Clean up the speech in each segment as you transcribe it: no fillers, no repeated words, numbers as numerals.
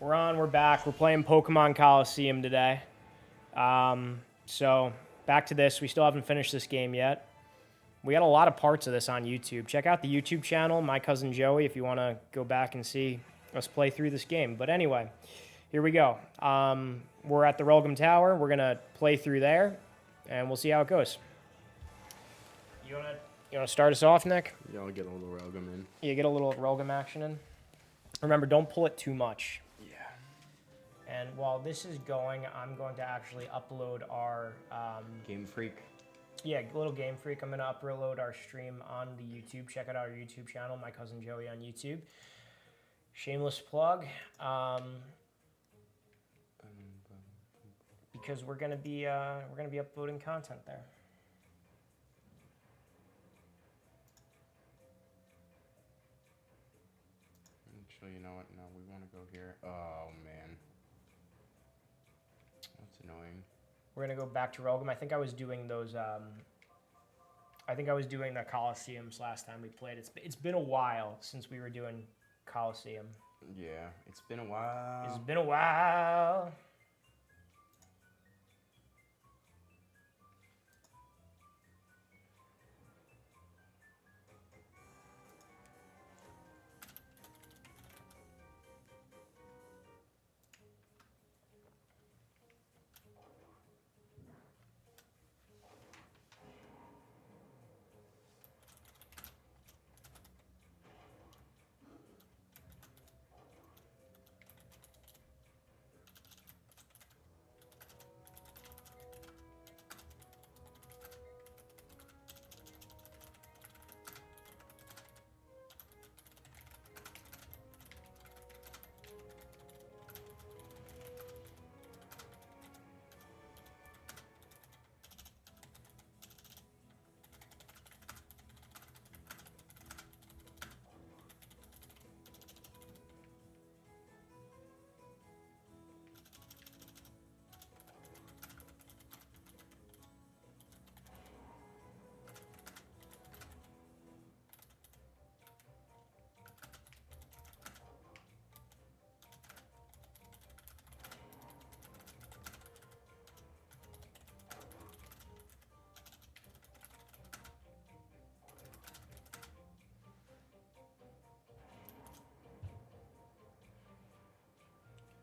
We're on, we're back. We're playing Pokemon Colosseum today. So, back to this. We still haven't finished this game yet. We got a lot of parts of this on YouTube. Check out the YouTube channel, My Cousin Joey, if you want to go back and see us play through this game. But anyway, here we go. We're at the Relgam Tower. We're going to play through there, and we'll see how it goes. You want to start us off, Nick? Yeah, I'll get a little Relgam in. Yeah, get a little Relgam action in. Remember, don't pull it too much. Yeah. And while this is going, I'm going to actually upload our... Game Freak. Yeah, little Game Freak. I'm going to upload our stream on the YouTube. Check out our YouTube channel, My Cousin Joey on YouTube. Shameless plug. Because we're gonna be uploading content there. Actually, you know what? No, we want to go here. Oh man, that's annoying. We're gonna go back to Relgam. I think I was doing those. I think I was doing the Colosseums last time we played. It's been a while since we were doing Colosseum. Yeah, it's been a while. It's been a while.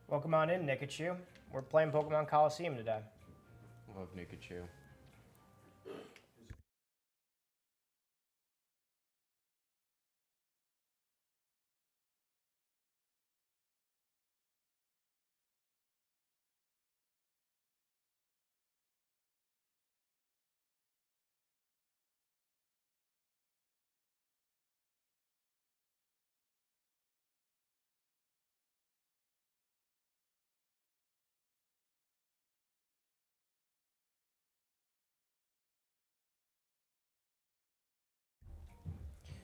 Welcome on in, Nikachu. We're playing Pokemon Colosseum today. Love Nikachu.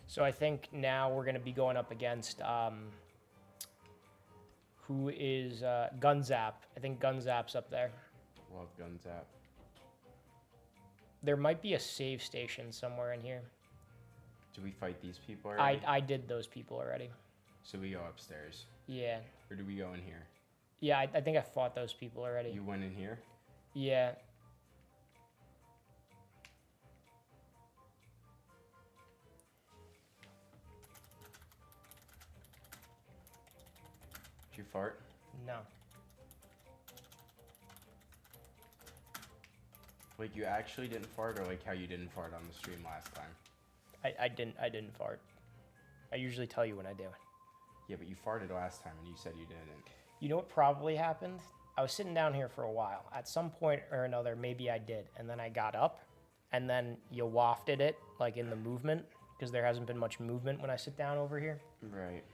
So I think now we're going to be going up against who is Gonzap. I think Gonzap's up there. Love Gonzap. There might be a save station somewhere in here. Do we fight these people already? I did those people already. So we go upstairs. Yeah. Or do we go in here? Yeah, I think I fought those people already. You went in here? Yeah. Did you fart? No. Like you actually didn't fart, or like how you didn't fart on the stream last time? I didn't fart. I usually tell you when I do. Yeah, but you farted last time and you said you didn't. You know what probably happened? I was sitting down here for a while. At some point or another, maybe I did. And then I got up, and then you wafted it, like in the movement, because there hasn't been much movement when I sit down over here. Right.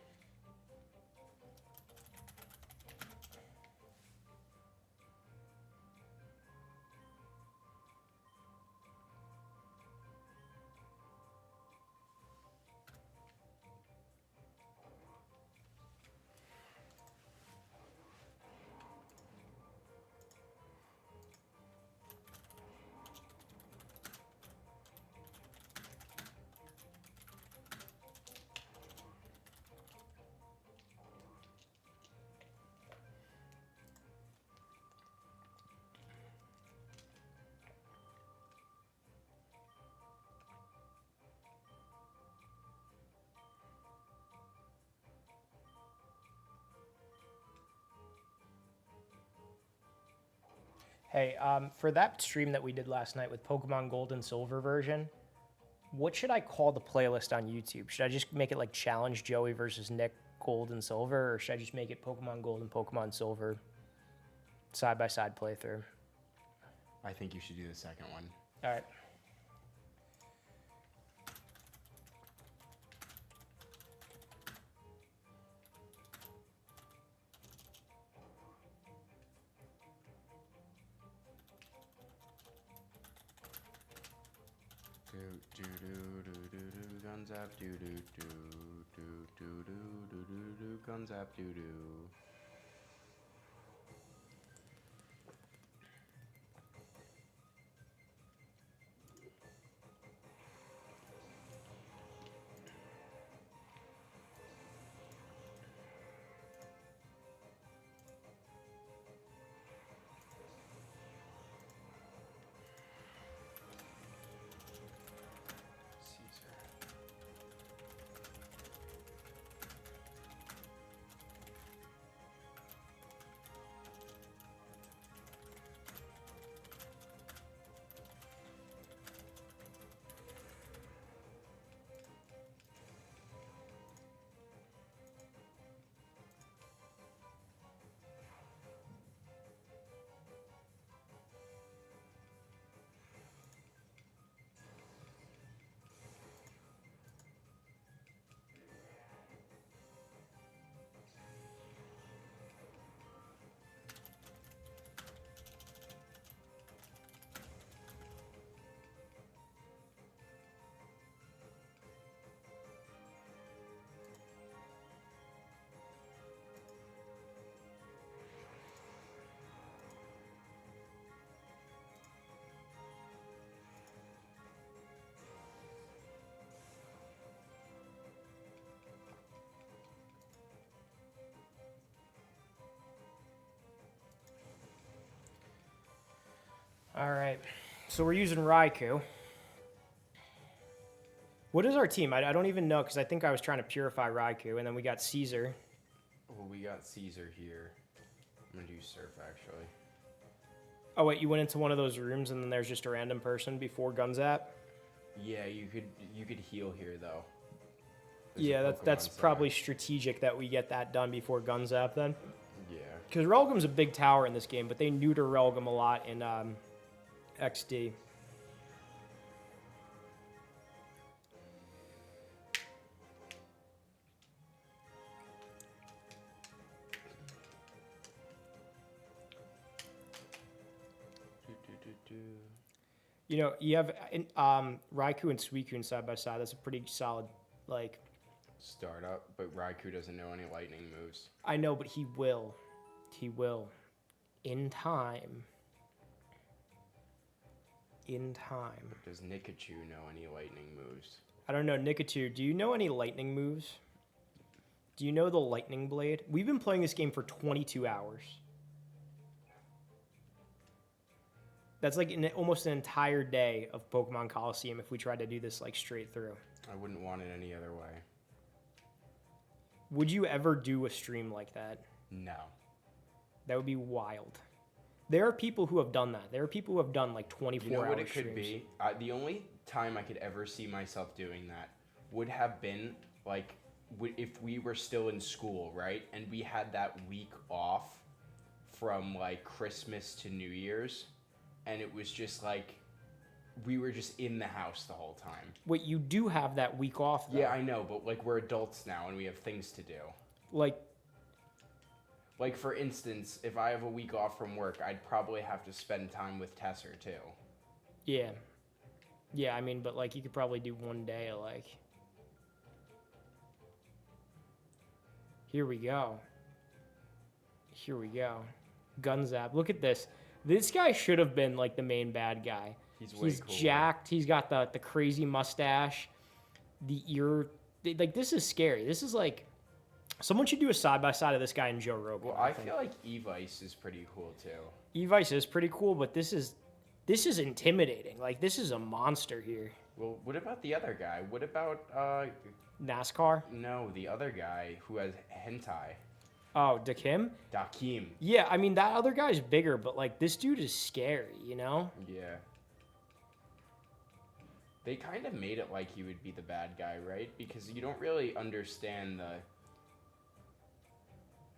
Hey, for that stream that we did last night with Pokemon Gold and Silver version, what should I call the playlist on YouTube? Should I just make it like Challenge Joey versus Nick Gold and Silver, or should I just make it Pokemon Gold and Pokemon Silver side-by-side playthrough? I think you should do the second one. All right. Do do do do do do Gonzap do do do do do do do do do Gonzap do do. All right. So we're using Raikou. What is our team? I don't even know because I think I was trying to purify Raikou, and then we got Caesar. Well, we got Caesar here. I'm gonna do Surf actually. Oh wait, you went into one of those rooms and then there's just a random person before Gunzap? Yeah, you could heal here though. There's Yeah, that's Center. probably strategic that we get that done before Gunzap then. Yeah. Because Relgam's a big tower in this game, but they neuter Relgam a lot in XD. You know, you have Raikou and Suicune side by side. That's a pretty solid, like... Startup, but Raikou doesn't know any lightning moves. I know, but he will. He will. In time. In time. But does Nikachu know any lightning moves? I don't know. Nikachu, do you know any lightning moves? Do you know the Lightning Blade? We've been playing this game for 22 hours. That's like almost an entire day of Pokemon Colosseum if we tried to do this like straight through. I wouldn't want it any other way. Would you ever do a stream like that? No. That would be wild. There are people who have done that. There are people who have done like 24-hour streams. You know what it could be? The only time I could ever see myself doing that would have been like if we were still in school, right? And we had that week off from like Christmas to New Year's. And it was just like, we were just in the house the whole time. Wait, you do have that week off, though. Yeah, I know, but like we're adults now and we have things to do. Like, for instance, if I have a week off from work, I'd probably have to spend time with Tesser too. Yeah. Yeah, I mean, but like you could probably do one day of like... Here we go. Here we go. Gunzap. Look at this. This guy should have been like the main bad guy. He's jacked. He's got the crazy mustache, the ear. Like this is scary. This is like someone should do a side by side of this guy and Joe Rogan. Well, I feel like Evice is pretty cool too. Evice is pretty cool, but this is intimidating. Like this is a monster here. Well, what about the other guy? What about NASCAR? No, the other guy who has hentai. Oh, Dakim? Dakim. Yeah, I mean, that other guy's bigger, but, like, this dude is scary, you know? Yeah. They kind of made it like he would be the bad guy, right? Because you don't really understand the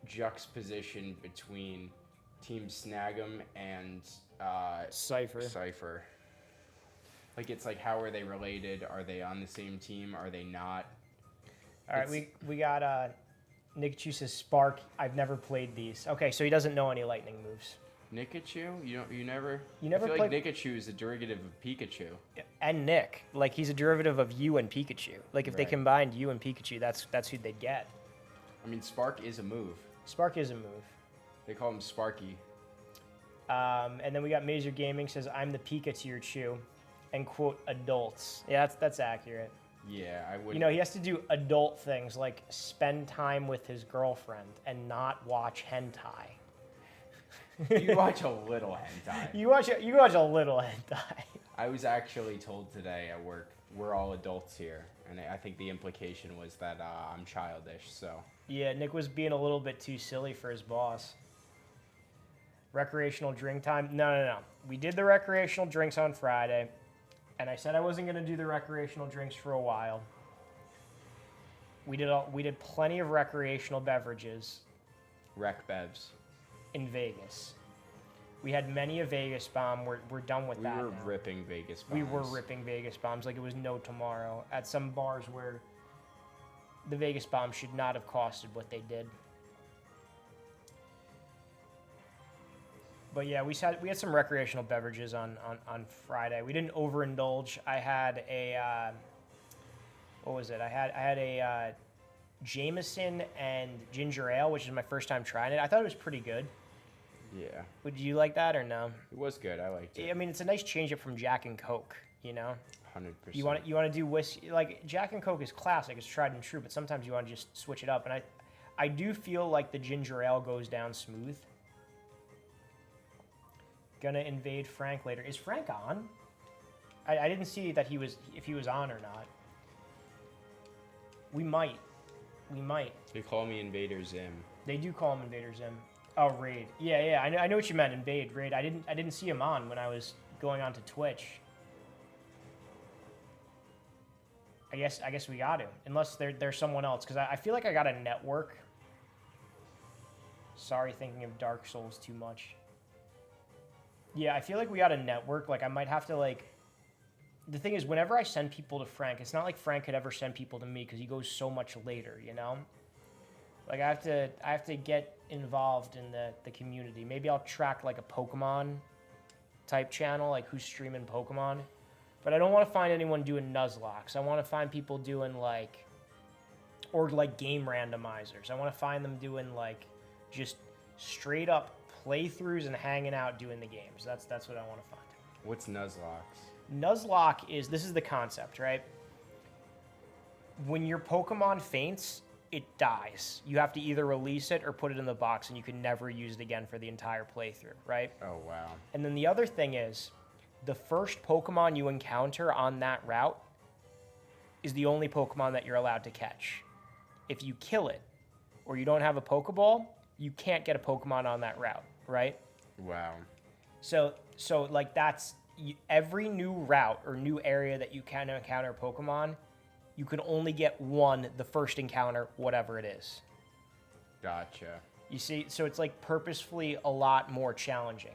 juxtaposition between Team Snagem and Cypher. Like, it's like, how are they related? Are they on the same team? Are they not? All right, we got Nikachu says Spark. I've never played these. Okay, so he doesn't know any lightning moves. Nikachu? You never You I feel played... like Nikachu is a derivative of Pikachu. And Nick, like he's a derivative of you and Pikachu. Like if they Right. combined you and Pikachu, that's who they'd get. I mean, Spark is a move. Spark is a move. They call him Sparky. And then we got Mazer Gaming says I'm the Pika to your Chew, and quote adults. Yeah, that's accurate. Yeah, I would. You know, he has to do adult things like spend time with his girlfriend and not watch hentai. You watch a little hentai. You watch a little hentai. I was actually told today at work, we're all adults here. And I think the implication was that I'm childish, so. Yeah, Nick was being a little bit too silly for his boss. Recreational drink time? No. We did the recreational drinks on Friday, and I said I wasn't going to do the recreational drinks for a while. We did plenty of recreational beverages. Rec bevs. In Vegas. We had many a Vegas bomb. We're done with that now. We were ripping Vegas bombs. We were ripping Vegas bombs like it was no tomorrow at some bars where the Vegas bomb should not have costed what they did. But yeah, we had some recreational beverages on Friday. We didn't overindulge. I had a what was it? I had a Jameson and ginger ale, which is my first time trying it. I thought it was pretty good. Yeah. Would you like that or no? It was good. I liked it. I mean, it's a nice change up from Jack and Coke, you know? 100%. You want to do whiskey, like Jack and Coke is classic, it's tried and true, but sometimes you want to just switch it up. And I do feel like the ginger ale goes down smooth. Gonna invade Frank later. Is Frank on? I didn't see that if he was on or not. We might. They call me Invader Zim. They do call him Invader Zim. Oh, Raid. Yeah. I know what you meant. Invade, Raid. I didn't see him on when I was going on to Twitch. I guess we got him. Unless there's someone else. Because I feel like I got a network. Sorry, thinking of Dark Souls too much. Yeah, I feel like we got a network. Like, I might have to, like... The thing is, whenever I send people to Frank, it's not like Frank could ever send people to me because he goes so much later, you know? Like, I have to get involved in the community. Maybe I'll track, like, a Pokemon type channel, like, who's streaming Pokemon. But I don't want to find anyone doing Nuzlocke. I want to find people doing, like... Or, like, game randomizers. I want to find them doing, like, just straight up playthroughs and hanging out doing the games. That's what I want to find. What's Nuzlocke? Nuzlocke is, this is the concept, right? When your Pokemon faints, it dies. You have to either release it or put it in the box, and you can never use it again for the entire playthrough, right? Oh, wow. And then the other thing is, the first Pokemon you encounter on that route is the only Pokemon that you're allowed to catch. If you kill it, or you don't have a Pokeball, you can't get a Pokemon on that route, right? Wow. So like that's every new route or new area that you can encounter Pokemon, you can only get one the first encounter, whatever it is. Gotcha. You see, so it's like purposefully a lot more challenging.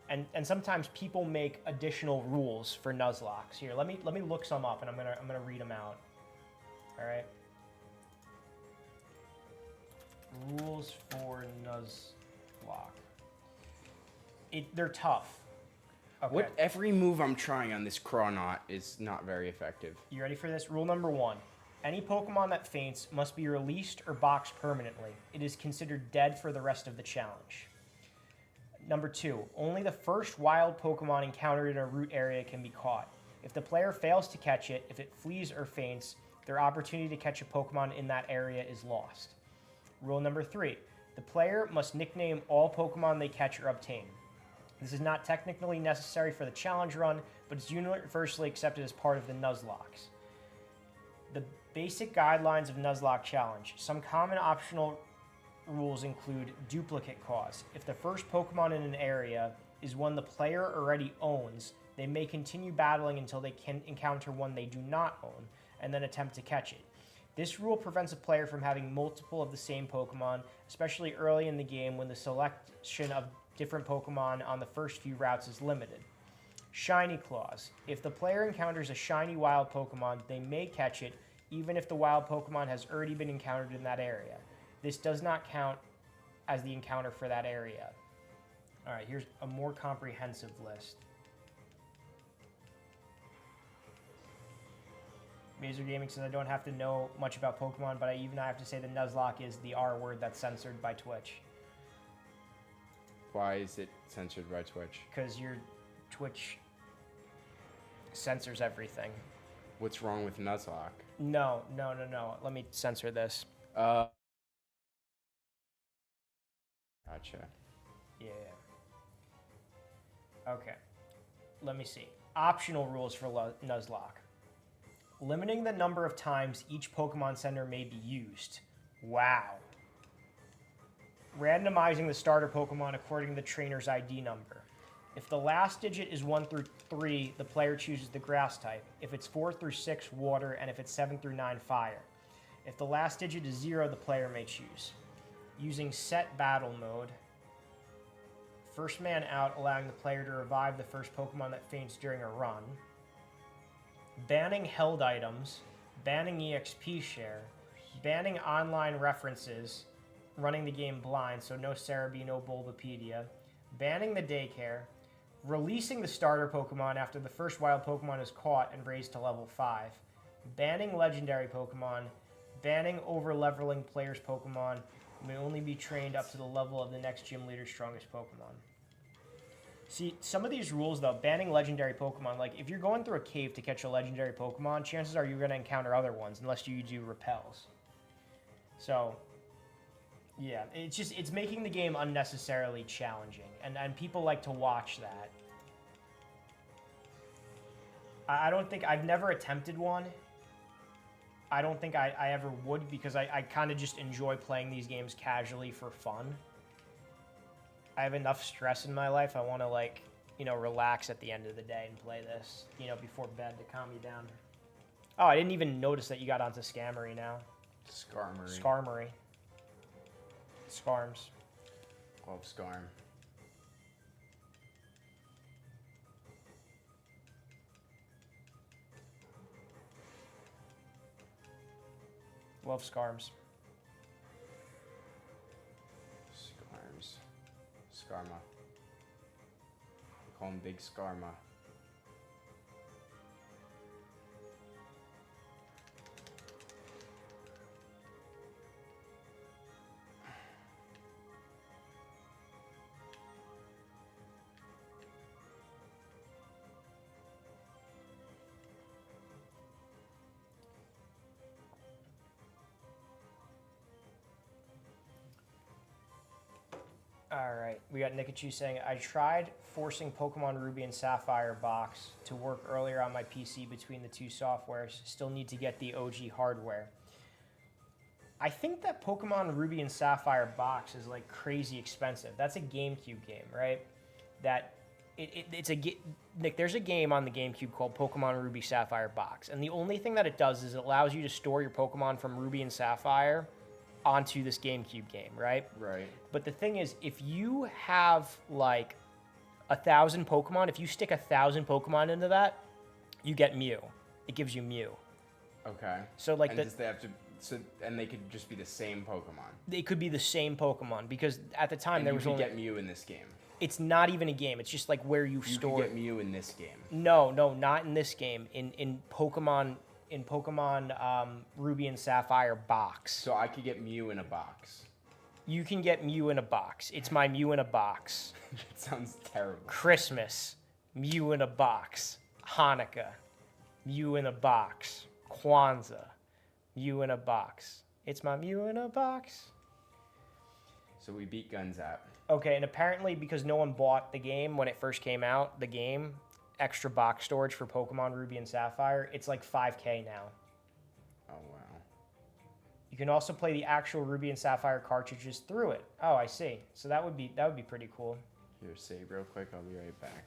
And sometimes people make additional rules for Nuzlocke. Here, let me look some up and I'm gonna read them out. All right. Rules for Nuzlocke. They're tough. Okay. Every move I'm trying on this Crawnaut is not very effective. You ready for this? Rule number 1. Any Pokemon that faints must be released or boxed permanently. It is considered dead for the rest of the challenge. Number 2. Only the first wild Pokemon encountered in a route area can be caught. If the player fails to catch it, if it flees or faints, their opportunity to catch a Pokemon in that area is lost. Rule number 3. The player must nickname all Pokemon they catch or obtain. This is not technically necessary for the challenge run, but it's universally accepted as part of the Nuzlocke. The basic guidelines of Nuzlocke challenge. Some common optional rules include duplicate cause. If the first Pokemon in an area is one the player already owns, they may continue battling until they can encounter one they do not own, and then attempt to catch it. This rule prevents a player from having multiple of the same Pokemon, especially early in the game when the selection of different Pokemon on the first few routes is limited. Shiny clause. If the player encounters a shiny wild Pokemon, they may catch it even if the wild Pokemon has already been encountered in that area. This does not count as the encounter for that area. All right, here's a more comprehensive list. Mazer Gaming says I don't have to know much about Pokemon, but I have to say the Nuzlocke is the R word that's censored by Twitch. Why is it censored by Twitch? Because your Twitch censors everything. What's wrong with Nuzlocke? No. Let me censor this. Gotcha. Yeah. Okay. Let me see. Optional rules for Nuzlocke. Limiting the number of times each Pokemon Center may be used. Wow. Randomizing the starter Pokemon according to the trainer's ID number. If the last digit is 1 through 3, the player chooses the grass type. If it's 4 through 6, water, and if it's 7 through 9, fire. If the last digit is 0, the player may choose. Using set battle mode. First man out, allowing the player to revive the first Pokemon that faints during a run. Banning held items. Banning EXP share. Banning online references. Running the game blind, so no Cerebi, no Bulbapedia. Banning the daycare. Releasing the starter Pokemon after the first wild Pokemon is caught and raised to level 5. Banning legendary Pokemon. Banning over-leveling players' Pokemon may only be trained up to the level of the next gym leader's strongest Pokemon. See, some of these rules, though, banning legendary Pokemon, like, if you're going through a cave to catch a legendary Pokemon, chances are you're going to encounter other ones, unless you do repels. So, yeah, it's making the game unnecessarily challenging, and people like to watch that. I don't think, I've never attempted one. I don't think I ever would, because I kind of just enjoy playing these games casually for fun. I have enough stress in my life. I want to, like, relax at the end of the day and play this, before bed to calm me down. Oh, I didn't even notice that you got onto Skarmory now. Skarmory. Skarms. Love Skarm. Love Skarms. Skarms. Skarma. We call him Big Skarma. Alright, we got Nikachu saying, I tried forcing Pokemon Ruby and Sapphire box to work earlier on my PC between the two softwares. Still need to get the OG hardware. I think that Pokemon Ruby and Sapphire box is like crazy expensive. That's a GameCube game, right? That it's Nick, there's a game on the GameCube called Pokemon Ruby Sapphire box, and the only thing that it does is it allows you to store your Pokemon from Ruby and Sapphire onto this GameCube game, right? Right. But the thing is, if you have like 1,000 Pokemon, if you stick 1,000 Pokemon into that, you get Mew. It gives you Mew. Okay. So like, and they have to, and they could just be the same Pokemon. They could be the same Pokemon, because at the time there was only. You could get Mew in this game. It's not even a game. It's just like where you store. You could get Mew in this game. No, not in this game. In Pokemon. In Pokemon Ruby and Sapphire box. So I could get Mew in a box. You can get Mew in a box. It's my Mew in a box. It sounds terrible. Christmas, Mew in a box. Hanukkah, Mew in a box. Kwanzaa, Mew in a box. It's my Mew in a box. So we beat Gonzap. Okay, and apparently because no one bought the game when it first came out, the game, extra box storage for Pokemon Ruby and Sapphire, it's like $5K now. Oh, wow. can also play the actual Ruby and Sapphire cartridges through it. Oh, I see. So that would be pretty cool. Here, save real quick. I'll be right back.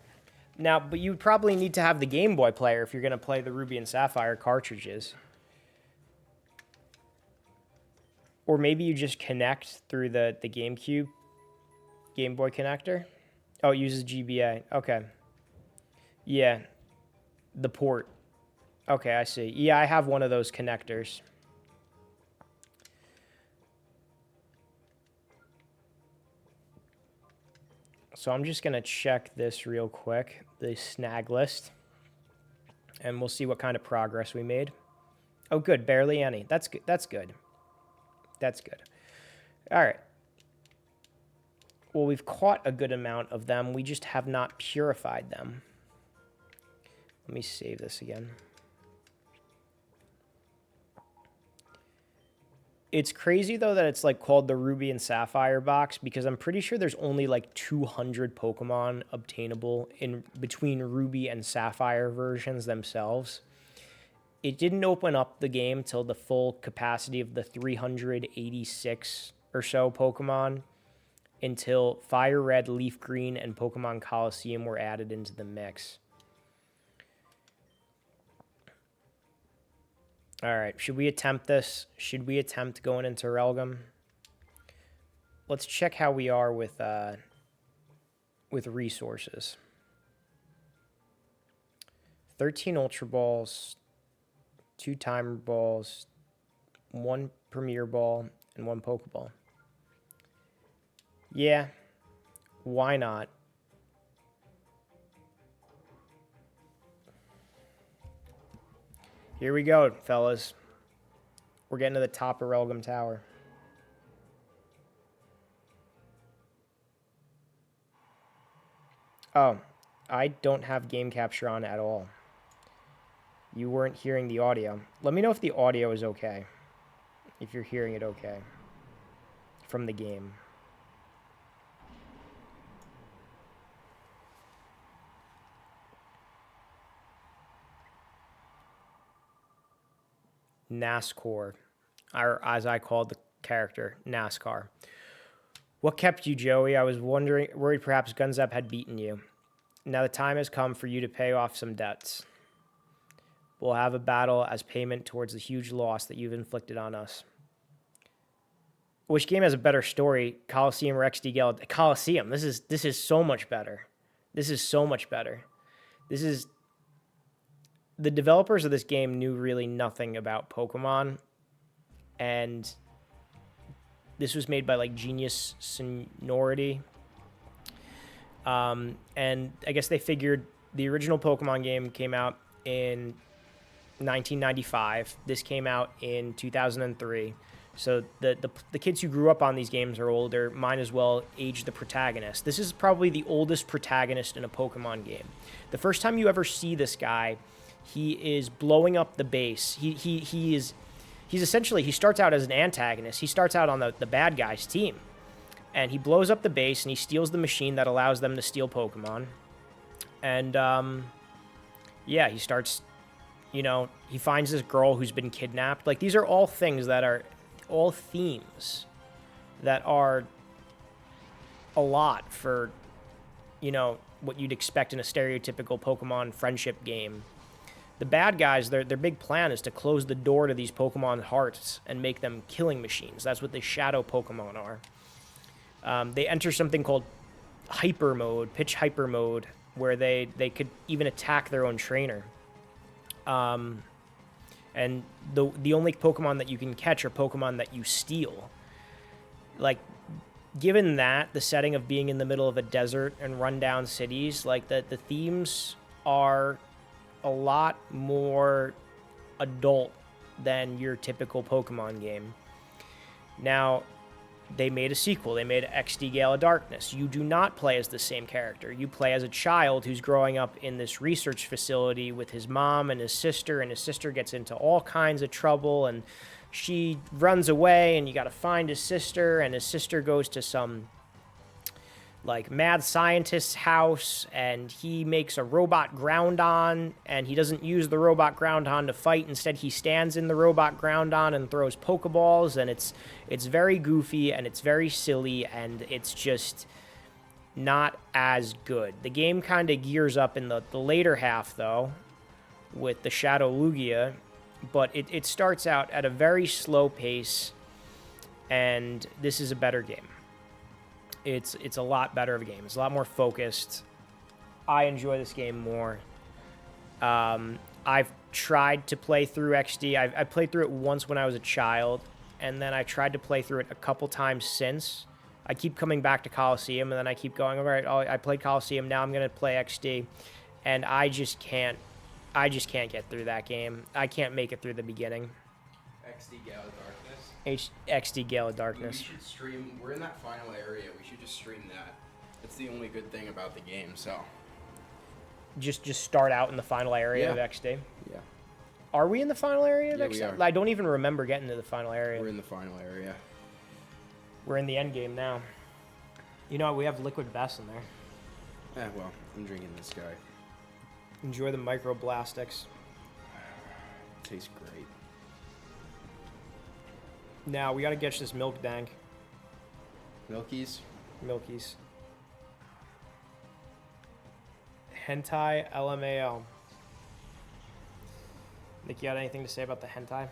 Now, but you would probably need to have the Game Boy player if you're going to play the Ruby and Sapphire cartridges. Or maybe you just connect through the GameCube Game Boy connector. Oh, it uses GBA. Okay. Yeah. The port. Okay, I see. Yeah, I have one of those connectors. So I'm just going to check this real quick, the snag list, and we'll see what kind of progress we made. Oh, good. Barely any. That's good. That's good. That's good. All right. Well, we've caught a good amount of them. We just have not purified them. Let me save this again. It's crazy, though, that it's like called the Ruby and Sapphire box, because I'm pretty sure there's only like 200 Pokemon obtainable in between Ruby and Sapphire versions themselves. It didn't open up the game till the full capacity of the 386 or so Pokemon until Fire Red, Leaf Green, and Pokemon Colosseum were added into the mix. All right, should we attempt this? Should we attempt going into Relgam? Let's check how we are with resources. 13 Ultra Balls, 2 Timer Balls, 1 Premier Ball, and 1 Pokeball. Yeah, why not? Here we go, fellas. We're getting to the top of Relgam Tower. Oh, I don't have game capture on at all. You weren't hearing the audio. Let me know if the audio is okay. If you're hearing it okay. From the game. NASCAR, or as I called the character, NASCAR. What kept you, Joey? I was worried perhaps Gonzap had beaten you. Now the time has come for you to pay off some debts. We'll have a battle as payment towards the huge loss that you've inflicted on us. Which game has a better story, Colosseum or XD Gala? Colosseum. This is so much better. This is so much better. This is... The developers of this game knew really nothing about Pokemon, and this was made by like Genius Sonority. And I guess they figured the original Pokemon game came out in 1995. This came out in 2003. So the kids who grew up on these games are older, might as well age the protagonist. This is probably the oldest protagonist in a Pokemon game. The first time you ever see this guy, he is blowing up the base. He's essentially, he starts out as an antagonist. He starts out on the bad guy's team. And he blows up the base and he steals the machine that allows them to steal Pokemon. And, yeah, he starts, you know, he finds this girl who's been kidnapped. Like, these are all things that are, all themes that are a lot for, you know, what you'd expect in a stereotypical Pokemon friendship game. The bad guys, their big plan is to close the door to these Pokemon hearts and make them killing machines. That's what the shadow Pokemon are. They enter something called hyper mode, pitch hyper mode, where they could even attack their own trainer. And the only Pokemon that you can catch are Pokemon that you steal. Like, given that, the setting of being in the middle of a desert and rundown cities, like, the themes are a lot more adult than your typical Pokemon game. Now, they made a sequel. They made XD Gala Darkness. You do not play as the same character. You play as a child who's growing up in this research facility with his mom and his sister gets into all kinds of trouble, and she runs away, and you got to find his sister, and his sister goes to some like mad scientist's house, and he makes a robot Groundon, and he doesn't use the robot Groundon to fight. Instead, he stands in the robot Groundon and throws Pokeballs, and it's very goofy and it's very silly, and it's just not as good. The game kind of gears up in the later half, though, with the Shadow Lugia, but it starts out at a very slow pace, and this is a better game. It's a lot better of a game. It's a lot more focused. I enjoy this game more. I've tried to play through XD. I played through it once when I was a child, and then I tried to play through it a couple times since. I keep coming back to Colosseum, and then I keep going, all right, I played Colosseum, now I'm going to play XD, and I just can't get through that game. I can't make it through the beginning. XD Gale of Darkness. XD Gale of Darkness. We should stream. We're in that final area. We should just stream that. That's the only good thing about the game. So. Just start out in the final area of XD. Yeah. Are we in the final area of XD? We are. I don't even remember getting to the final area. We're in the final area. We're in the end game now. You know, we have Liquid Best in there. Yeah, well, I'm drinking this guy. Enjoy the Microblastics. Tastes great. Now, we gotta get this Milk Dank. Milkies? Milkies. Hentai LMAO. Nick, you got anything to say about the hentai?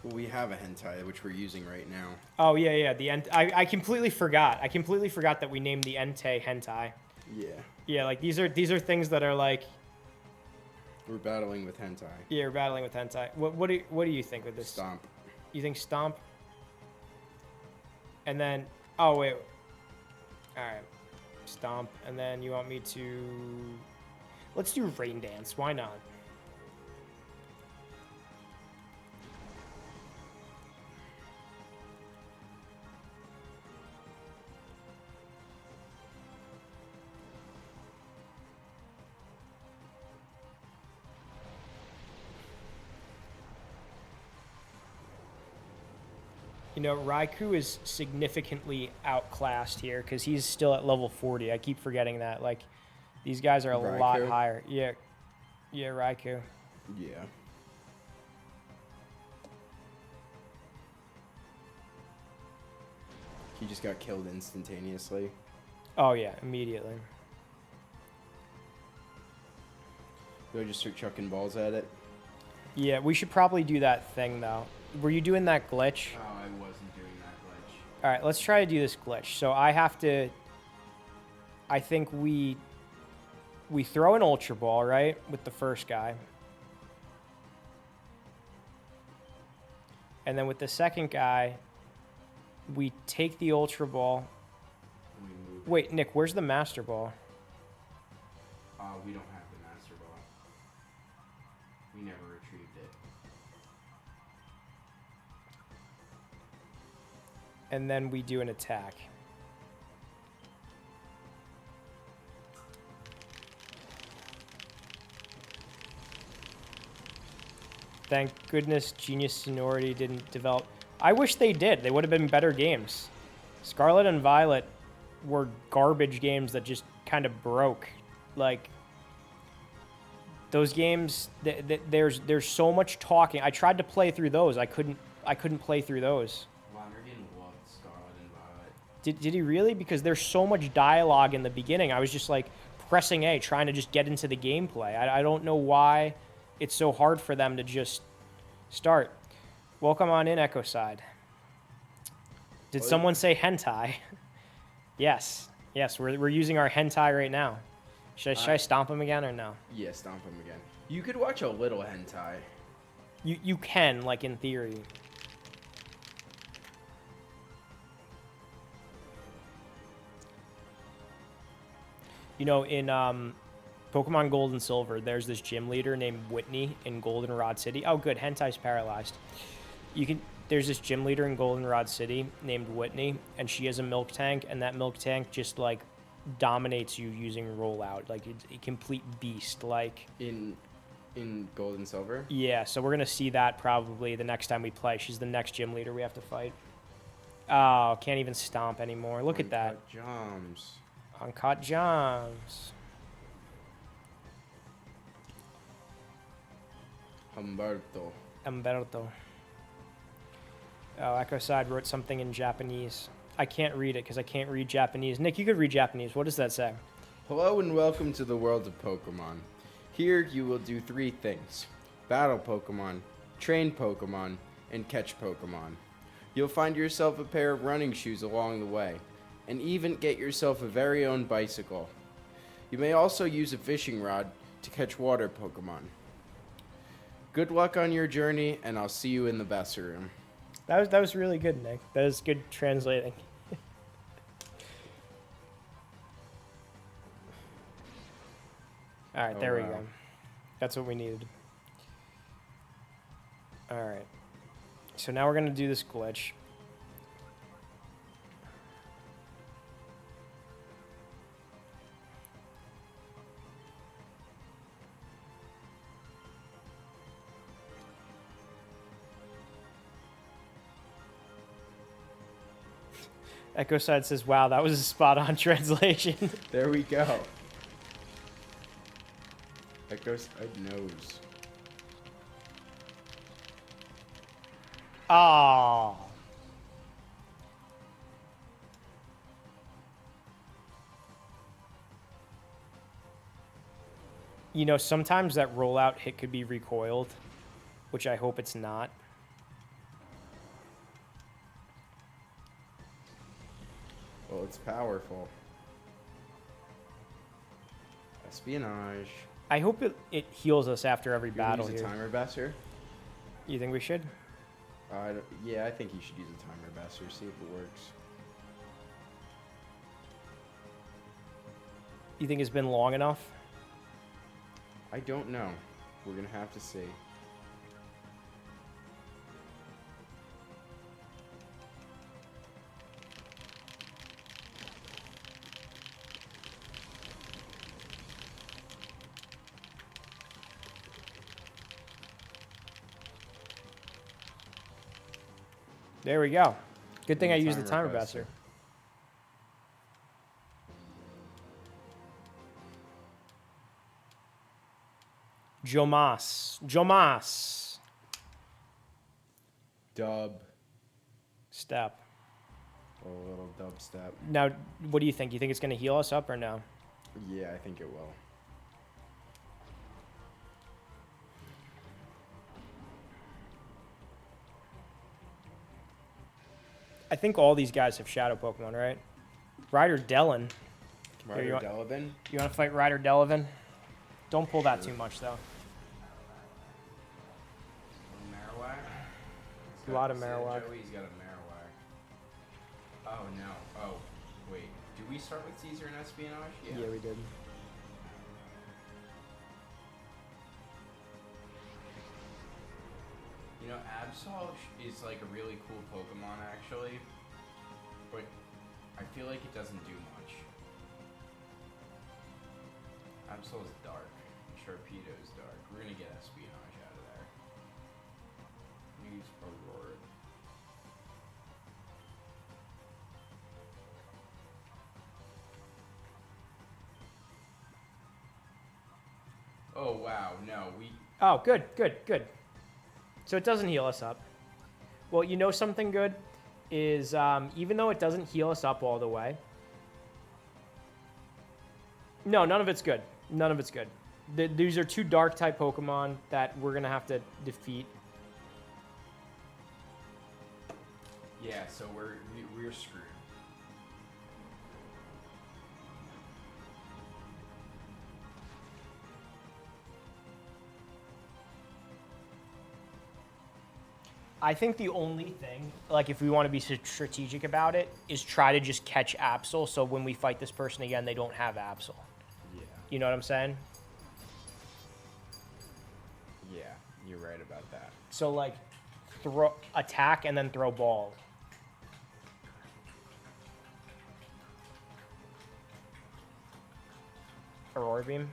Well, we have a hentai, which we're using right now. Oh, yeah. I completely forgot. I completely forgot that we named the Entei hentai. Yeah. Yeah, like, these are things that are, like... We're battling with hentai. Yeah, we're battling with hentai. What do you think with this? Stomp. You think Stomp? And then... Oh, wait. Alright. Stomp. And then you want me to... Let's do Rain Dance. Why not? You know, Raikou is significantly outclassed here because he's still at level 40. I keep forgetting that. Like, these guys are a lot higher. Yeah, Raikou. Yeah. He just got killed instantaneously. Oh, yeah, immediately. Do I just start chucking balls at it? Yeah, we should probably do that thing, though. Were you doing that glitch? Oh, I wasn't doing that glitch. All right, let's try to do this glitch. So I have to... I think we throw an Ultra Ball, right? With the first guy. And then with the second guy, we take the Ultra Ball. Wait, Nick, where's the Master Ball? We don't have the Master Ball. We never retrieved it. And then we do an attack. Thank goodness Genius Seniority didn't develop. I wish they did. They would have been better games. Scarlet and Violet were garbage games that just kind of broke. Like, those games, there's so much talking. I tried to play through those. I couldn't play through those. Lonergan loved Scarlet and Violet. Did he really? Because there's so much dialogue in the beginning. I was just like pressing A, trying to just get into the gameplay. I don't know why it's so hard for them to just start. Welcome on in, Echo Side. Did someone say hentai? Yes, we're using our hentai right now. Should I stomp him again or no? Yeah, stomp him again. You could watch a little hentai. You can, like, in theory. You know, in Pokemon Gold and Silver, there's this gym leader named Whitney in Goldenrod City. Oh, good, hentai's paralyzed. There's this gym leader in Goldenrod City named Whitney, and she has a milk tank, and that milk tank just, like, dominates you using rollout. Like, it's a complete beast. Like, in Gold and Silver? Yeah, so we're gonna see that probably the next time we play. She's the next gym leader we have to fight. Oh, can't even stomp anymore. Look at that. Jumps. Uncut Gems. Humberto. Umberto. Oh, Echo Side wrote something in Japanese. I can't read it because I can't read Japanese. Nick, you could read Japanese. What does that say? Hello and welcome to the world of Pokemon. Here you will do 3 things. Battle Pokemon, train Pokemon, and catch Pokemon. You'll find yourself a pair of running shoes along the way, and even get yourself a very own bicycle. You may also use a fishing rod to catch water Pokemon. Good luck on your journey, and I'll see you in the best room. That was really good, Nick. That is good translating. All right, there we go. That's what we needed. All right. So now we're going to do this glitch. Echo Side says, wow, that was a spot-on translation. There we go. Echo Side knows. Oh. You know, sometimes that rollout hit could be recoiled, which I hope it's not. Well, it's powerful. Espionage. I hope it heals us after every You battle use a here. timer besser? You think we should? Yeah, I think you should use a timer besser. See if it works. You think it's been long enough? I don't know. We're gonna have to see. There we go. Good thing I And used the timer besser. Jomas. Dub. Step. A little dubstep. Now, what do you think? You think it's going to heal us up or no? Yeah, I think it will. I think all these guys have shadow Pokemon, right? Ryder Dellin. Ryder Delavan? You want to fight Ryder Delavan? Don't pull that too much, though. Marowak? A lot of Marowak. Joey's got a Marowak. Oh, no. Oh, wait. Did we start with Caesar and Espionage? Yeah, we did. You know, Absol is like a really cool Pokemon, actually. But I feel like it doesn't do much. Absol is dark. Sharpedo is dark. We're gonna get Espionage out of there. Use Aurora. Oh, wow. No, we... Oh, good. So it doesn't heal us up. Well, you know something good is even though it doesn't heal us up all the way. No, none of it's good. None of it's good. These are 2 dark type Pokemon that we're going to have to defeat. Yeah, so we're screwed. I think the only thing, like if we want to be strategic about it, is try to just catch Absol so when we fight this person again, they don't have Absol. Yeah. You know what I'm saying? Yeah, you're right about that. So like attack and then throw ball. Aurora Beam.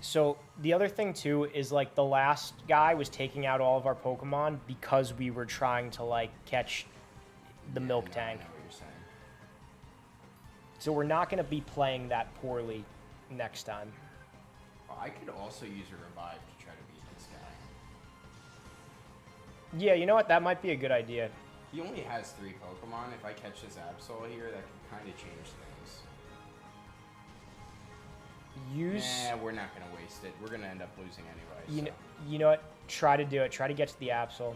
So the other thing too is like the last guy was taking out all of our Pokemon because we were trying to like catch the milk No, tank. I know what you're saying. So we're not going to be playing that poorly next time. Oh, I could also use a revive to try to beat this guy. Yeah, you know what? That might be a good idea. He only has 3 Pokemon. If I catch this Absol here, that could kind of change things. Nah, we're not going to waste it. We're going to end up losing anyway. You know what? Try to do it. Try to get to the Absol.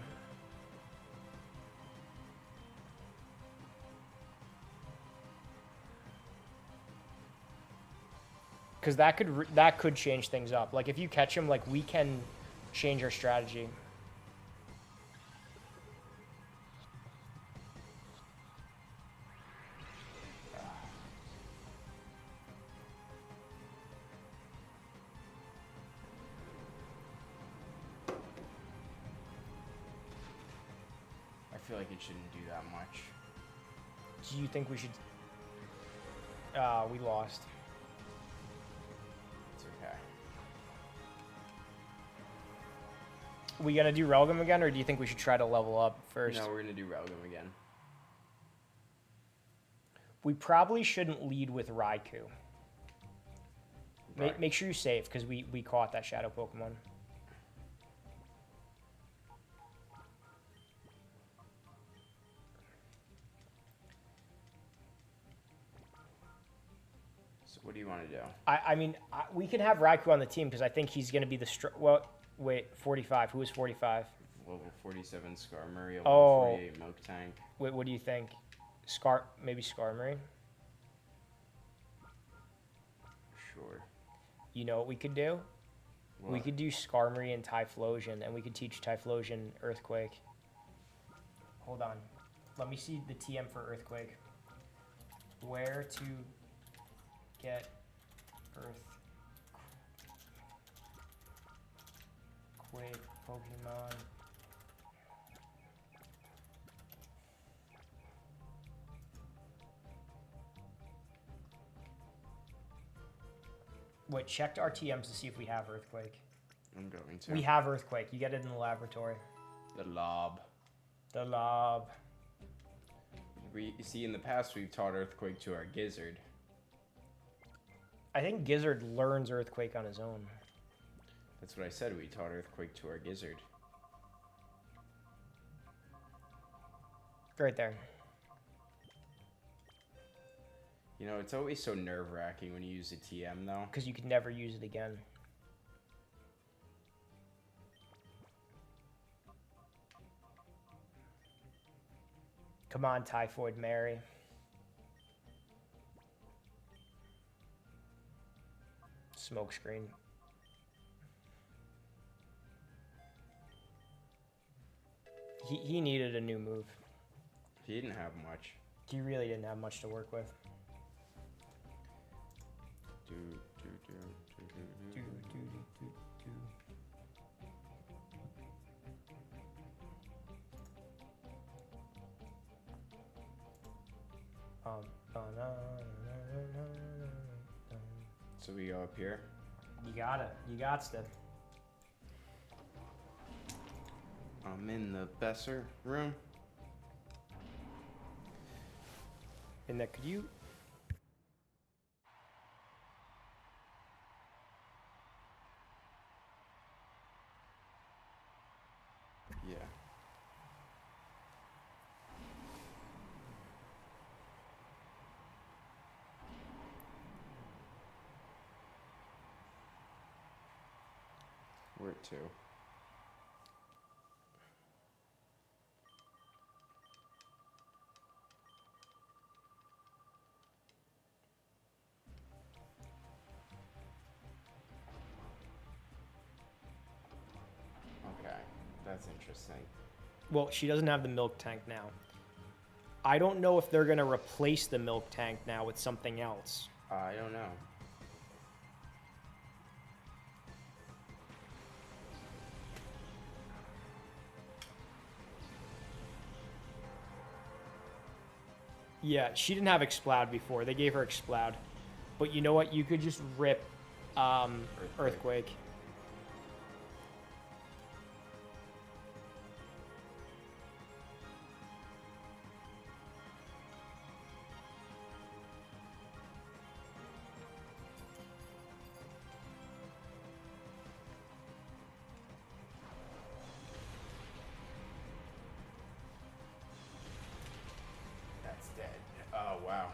Because that could change things up. Like if you catch him, like we can change our strategy. I feel like it shouldn't do that much. Do you think we should? We lost. It's okay. We gonna do Relgam again, or do you think we should try to level up first? No, we're going to do Relgam again. We probably shouldn't lead with Raikou. Right. Make sure you save, because we caught that shadow Pokemon. So what do you want to do? I mean, we can have Raikou on the team, because I think he's going to be the... Well, wait, 45. Who is 45? Level 47 Skarmory, level 48 Milk Tank. Wait, what do you think? Maybe Skarmory? Sure. You know what we could do? What? We could do Skarmory and Typhlosion, and we could teach Typhlosion Earthquake. Hold on. Let me see the TM for Earthquake. Where to get Earthquake Pokemon. Wait, checked our TMs to see if we have Earthquake. I'm going to. We have Earthquake. You get it in the laboratory. The Lob. The Lob. You see, in the past, we've taught Earthquake to our Gizzard. I think Gizzard learns Earthquake on his own. That's what I said. We taught Earthquake to our Gizzard. Right there. You know, it's always so nerve-wracking when you use a TM, though. Because you could never use it again. Come on, Typhoid Mary. Smokescreen. He needed a new move. He didn't have much. He really didn't have much to work with. So we go up here. You got it. You got to. I'm in the Besser room. And that could you? Yeah. Where to? Okay, that's interesting. Well, she doesn't have the milk tank now. I don't know if they're going to replace the milk tank now with something else. I don't know. Yeah, she didn't have Exploud before. They gave her Exploud. But you know what? You could just rip Earthquake. That's dead. Oh, wow.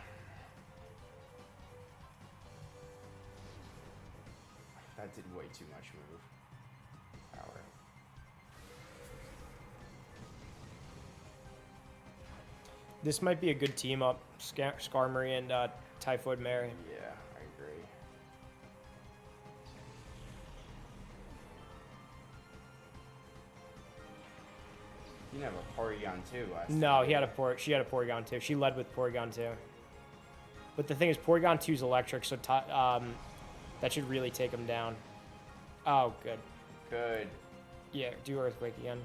That did way too much move. Power. This might be a good team up. Skarmory and Typhoid Mary. Yeah, I agree. You didn't have a Porygon too last time. No, she had a Porygon 2. She led with Porygon 2. But the thing is, Porygon 2 is electric, so that should really take him down. Oh, good. Good. Yeah, do Earthquake again.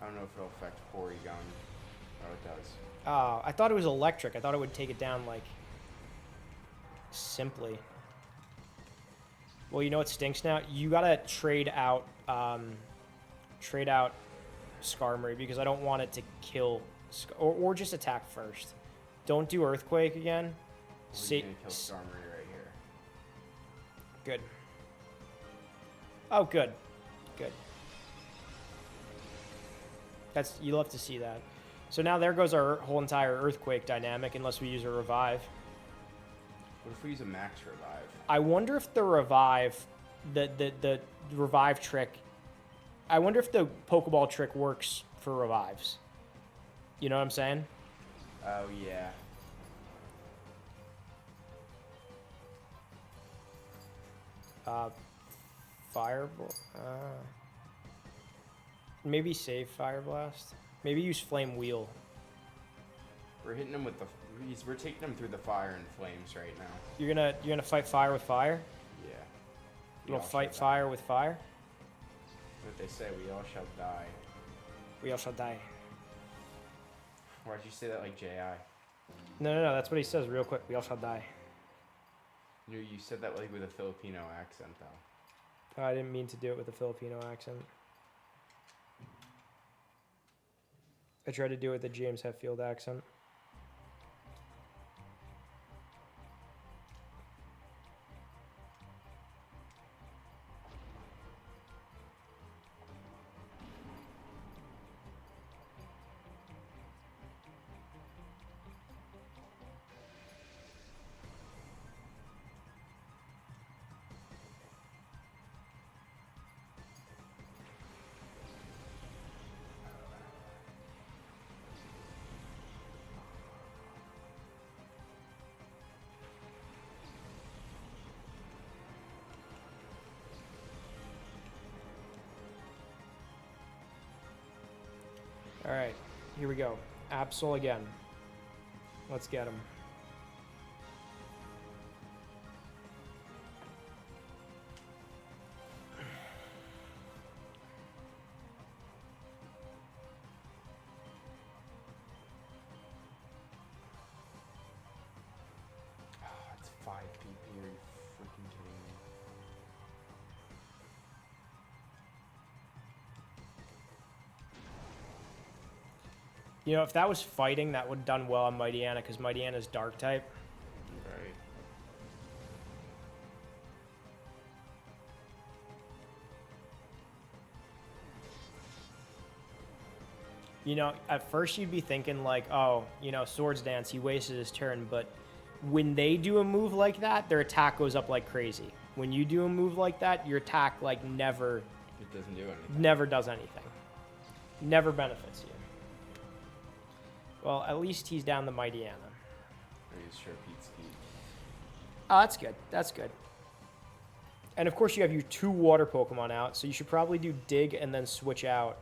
I don't know if it'll affect Porygon. Oh, it does. Oh, I thought it was electric. I thought it would take it down, like, simply. Well, you know what stinks now? You gotta trade out Skarmory because I don't want it to kill, or just attack first. Don't do Earthquake again. We're gonna kill Skarmory right here. Good. Oh, good. Good. You love to see that. So now there goes our whole entire Earthquake dynamic, unless we use a Revive. What if we use a Max Revive? I wonder if the Revive, the Revive trick, I wonder if the Pokeball trick works for Revives. You know what I'm saying? Oh, yeah. Fireball. Maybe save Fire Blast. Maybe use Flame Wheel. We're hitting him with the. We're taking him through the fire and flames right now. You're gonna fight fire with fire. Yeah. You'll fight fire with fire. What they say, we all shall die. We all shall die. Why'd you say that like J.I.? No. That's what he says real quick. We all shall die. You said that like with a Filipino accent though. Oh, I didn't mean to do it with a Filipino accent. I tried to do it with a James Hetfield accent. All right, here we go. Absol again. Let's get him. Oh, it's 5 PP. Are you freaking kidding me? You know, if that was fighting, that would have done well on Mightyena, because Mightyena's dark type. Right. You know, at first you'd be thinking like, oh, you know, Swords Dance, he wasted his turn, but when they do a move like that, their attack goes up like crazy. When you do a move like that, your attack like never... It doesn't do anything. Never does anything. Never benefits you. Well, at least he's down the Mightyena. Are you sure Pete's speed? Oh, that's good. That's good. And of course you have your 2 water Pokemon out, so you should probably do Dig and then switch out.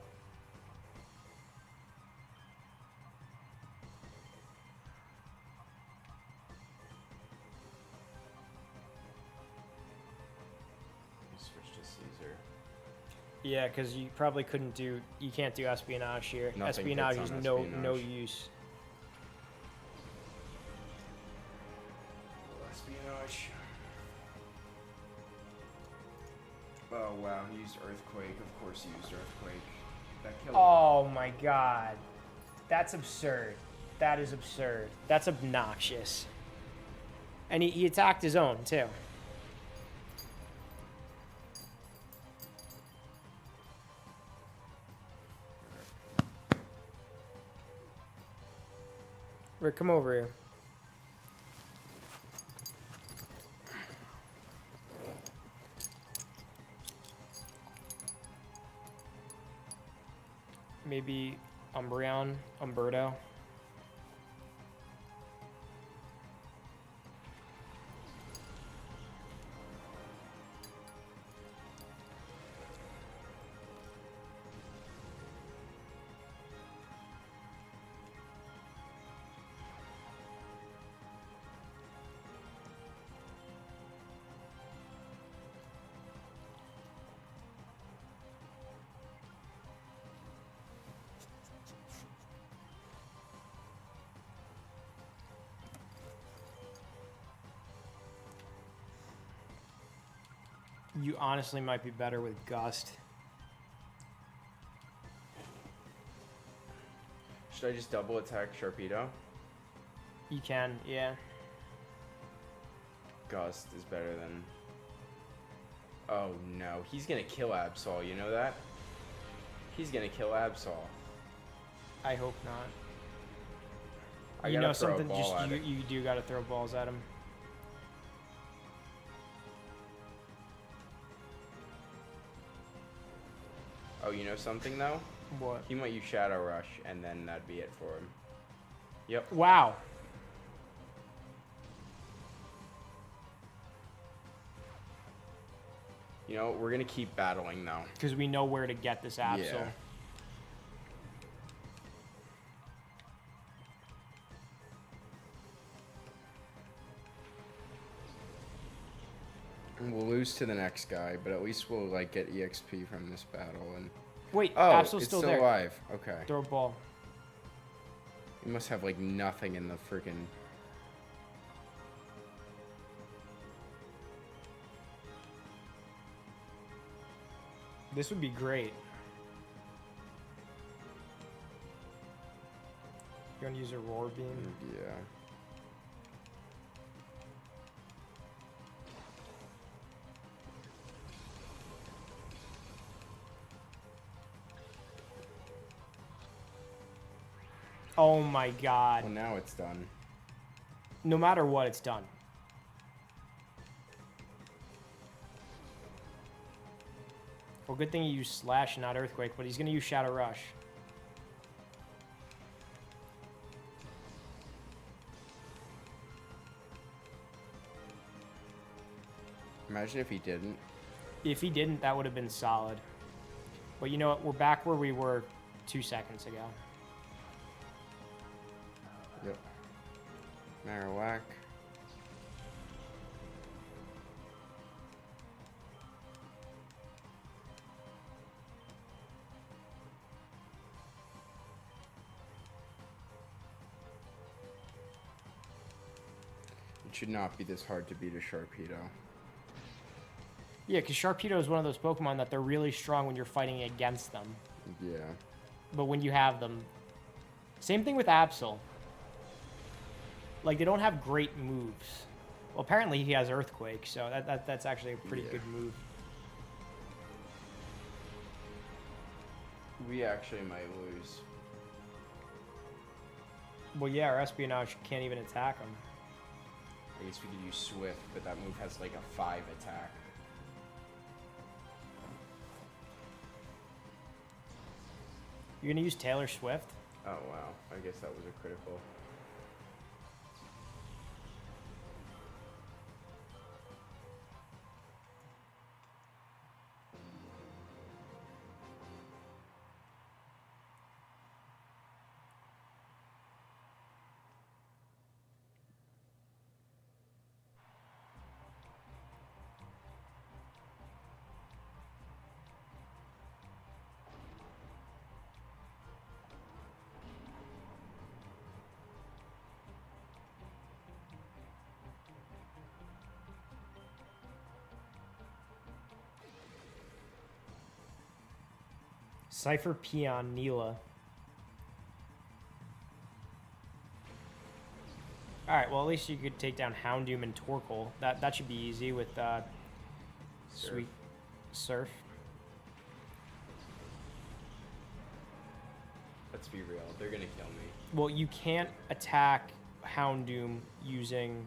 You switch to Caesar. Yeah, because you probably couldn't do. You can't do espionage here. Nothing Espionage hits is on no espionage. use. Espionage. Oh wow, he used earthquake. Of course he used earthquake. That killed him. Oh my god, that's absurd. That is absurd. That's obnoxious. And he attacked his own too. Rick, come over here. Maybe Umberto. You honestly might be better with Gust. Should I just double attack Sharpedo? You can, yeah. Gust is better than... Oh no, he's gonna kill Absol, you know that? He's gonna kill Absol. I hope not. I You gotta know throw a something, ball at it. you do gotta throw balls at him. Oh, you know something though? What? He might use Shadow Rush, and then that'd be it for him. Yep. Wow. You know, we're gonna keep battling though. Because we know where to get this Absol. Yeah. And we'll lose to the next guy, but at least we'll like get EXP from this battle. And Wait, oh, Absol's it's still still there. alive. Okay. Throw a ball. You must have like nothing in the freaking. This would be great. You gonna use a roar beam? Yeah. Oh my god. Well, now it's done. No matter what, it's done. Well, good thing you use Slash and not Earthquake, but he's gonna use Shadow Rush. Imagine if he didn't. If he didn't, that would have been solid. But you know what? We're back where we were 2 seconds ago. Yep. Marowak. It should not be this hard to beat a Sharpedo. Yeah, because Sharpedo is one of those Pokemon that they're really strong when you're fighting against them. Yeah. But when you have them... Same thing with Absol. Like, they don't have great moves. Well, apparently he has Earthquake, so that's actually a pretty good move. We actually might lose. Well, yeah, our Espionage can't even attack him. I guess we could use Swift, but that move has like a 5 attack. You're gonna use Taylor Swift? Oh wow, I guess that was a critical. Cypher Peon Neela. Alright, well at least you could take down Houndoom and Torkoal. That should be easy with Sweet Surf. Let's be real, they're gonna kill me. Well, you can't attack Houndoom using...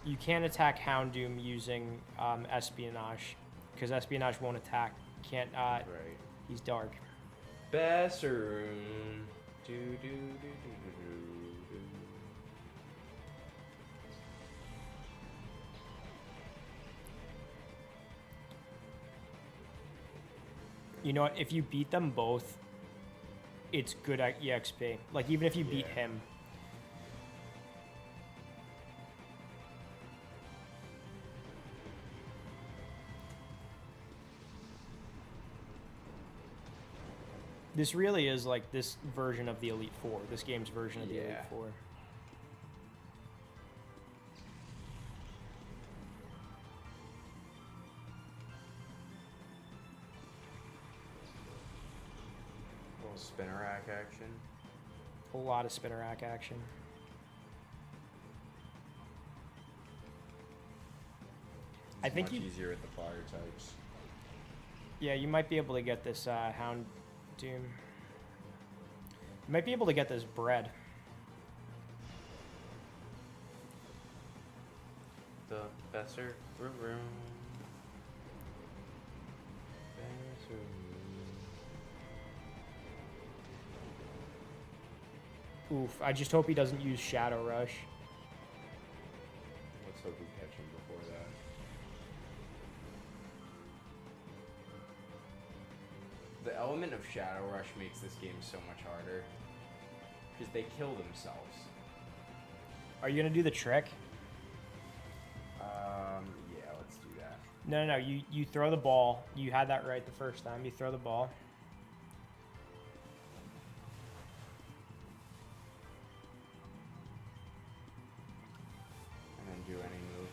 You can't attack Houndoom using Espionage, because Espionage won't attack. Can't. Right. He's dark. Besseroon. Do do do do do do. You know what? If you beat them both, it's good at EXP. Like even if you beat him. This really is like this version of the Elite Four. This game's version of the Elite Four. Little spinner rack action. A lot of spinner rack action. I think much easier with the fire types. Yeah, you might be able to get this Houndoom. You might be able to get this bread. The Besser room. Oof, I just hope he doesn't use Shadow Rush. Let's hope we catch him before that. The element of Shadow Rush makes this game so much harder. Because they kill themselves. Are you going to do the trick? Yeah, let's do that. No. You throw the ball. You had that right the first time. You throw the ball. And then do any move.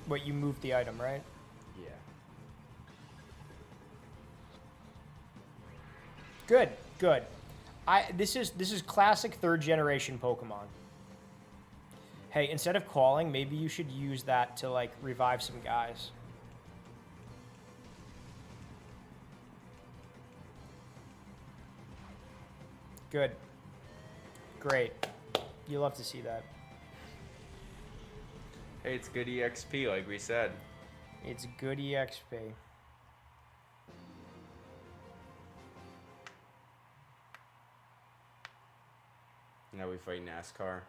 But you moved the item, right? Yeah. Good, good. This is classic third generation Pokemon. Hey, instead of calling, maybe you should use that to like revive some guys. Good. Great. You love to see that. Hey, it's good EXP, like we said. It's good EXP. Now we fight NASCAR.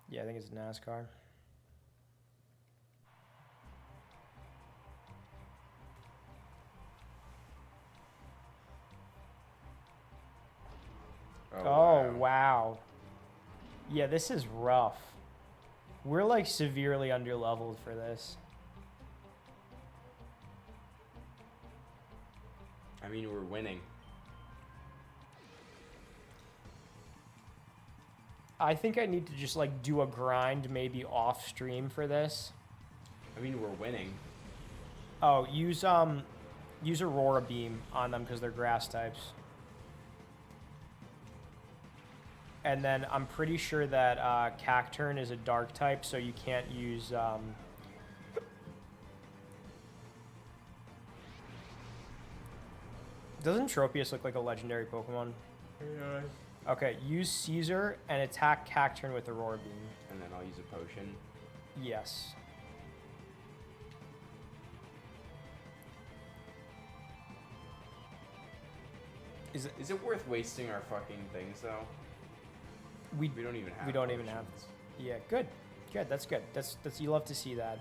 Yeah, I think it's NASCAR. Oh, wow. Yeah, this is rough. We're like severely underleveled for this. I mean, we're winning. I think I need to just like do a grind maybe off stream for this. I mean, we're winning. Oh, use Aurora Beam on them because they're grass types. And then I'm pretty sure that Cacturn is a dark type, so you can't use... Doesn't Tropius look like a legendary Pokemon? Yeah. Okay, use Caesar and attack Cacturn with Aurora Beam. And then I'll use a potion. Yes. Is it worth wasting our fucking things though? We don't even have. We don't even have. Yeah, good. Good. That's good. That's you love to see that.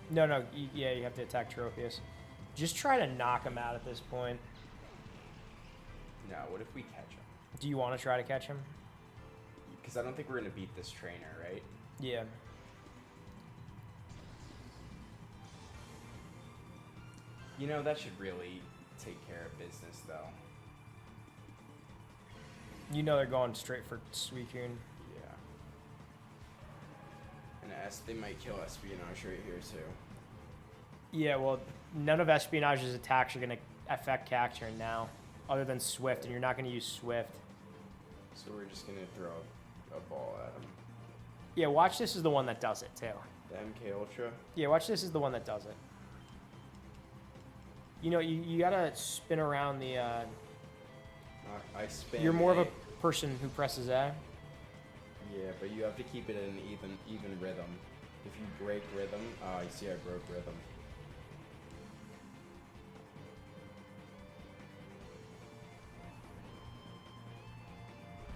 No. Yeah, you have to attack Tropius. Just try to knock him out at this point. No, what if we catch him? Do you want to try to catch him? Because I don't think we're gonna beat this trainer, right? Yeah. You know, that should really take care of business, though. You know they're going straight for Suicune. Yeah. And they might kill Espionage right here too. Yeah, well, none of Espionage's attacks are going to affect Cacturne now, other than Swift, and you're not going to use Swift. So we're just going to throw a ball at him. Yeah, watch this is the one that does it, too. The MK Ultra? Yeah, watch this is the one that does it. You know, you got to spin around the... I spin. You're more of a person who presses A. Yeah, but you have to keep it in even rhythm. If you break rhythm... you see I broke rhythm.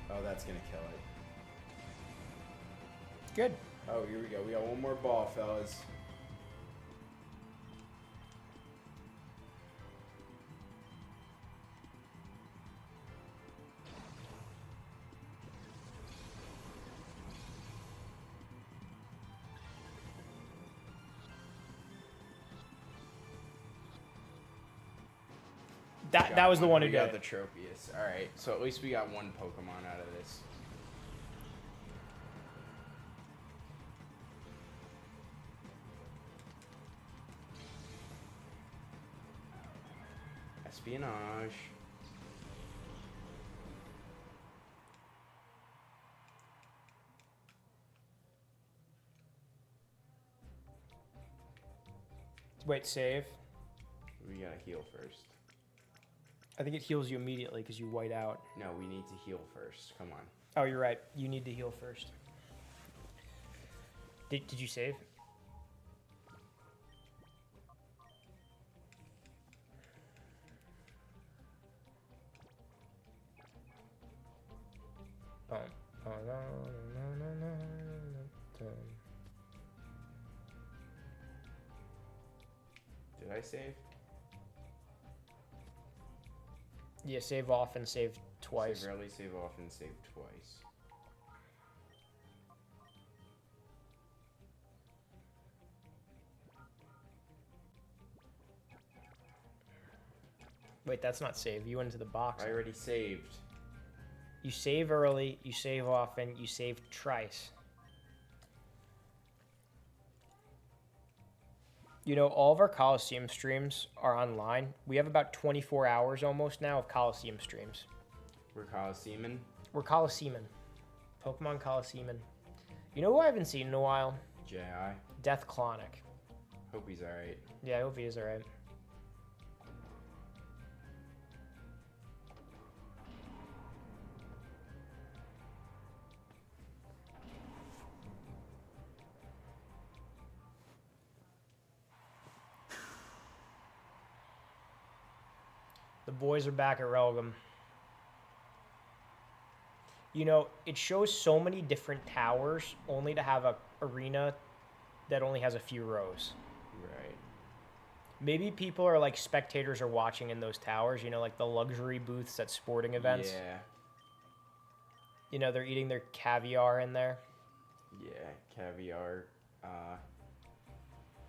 Oh, that's gonna kill it. Good. Oh, here we go. We got one more ball, fellas. That was the one who we did got it. the Tropius. All right, so at least we got one Pokemon out of this. Espionage. Wait, save. We gotta heal first. I think it heals you immediately because you white out. No, we need to heal first. Come on. Oh, you're right. You need to heal first. Did you save? Did I save? Yeah, save off and save twice. Save early, save off, and save twice. Wait, that's not save. You went into the box. I already saved. You save early, you save often, you save twice. You know, all of our Colosseum streams are online. We have about 24 hours almost now of Colosseum streams. We're Colosseum. We're Colosseum. Pokemon Colosseum. You know who I haven't seen in a while? J.I. Death Clonic. Hope he's alright. Yeah, I hope he is alright. The boys are back at Relgam. You know, it shows so many different towers only to have a arena that only has a few rows. Right. Maybe people are like spectators are watching in those towers, you know, like the luxury booths at sporting events. Yeah. You know, they're eating their caviar in there. Yeah, caviar.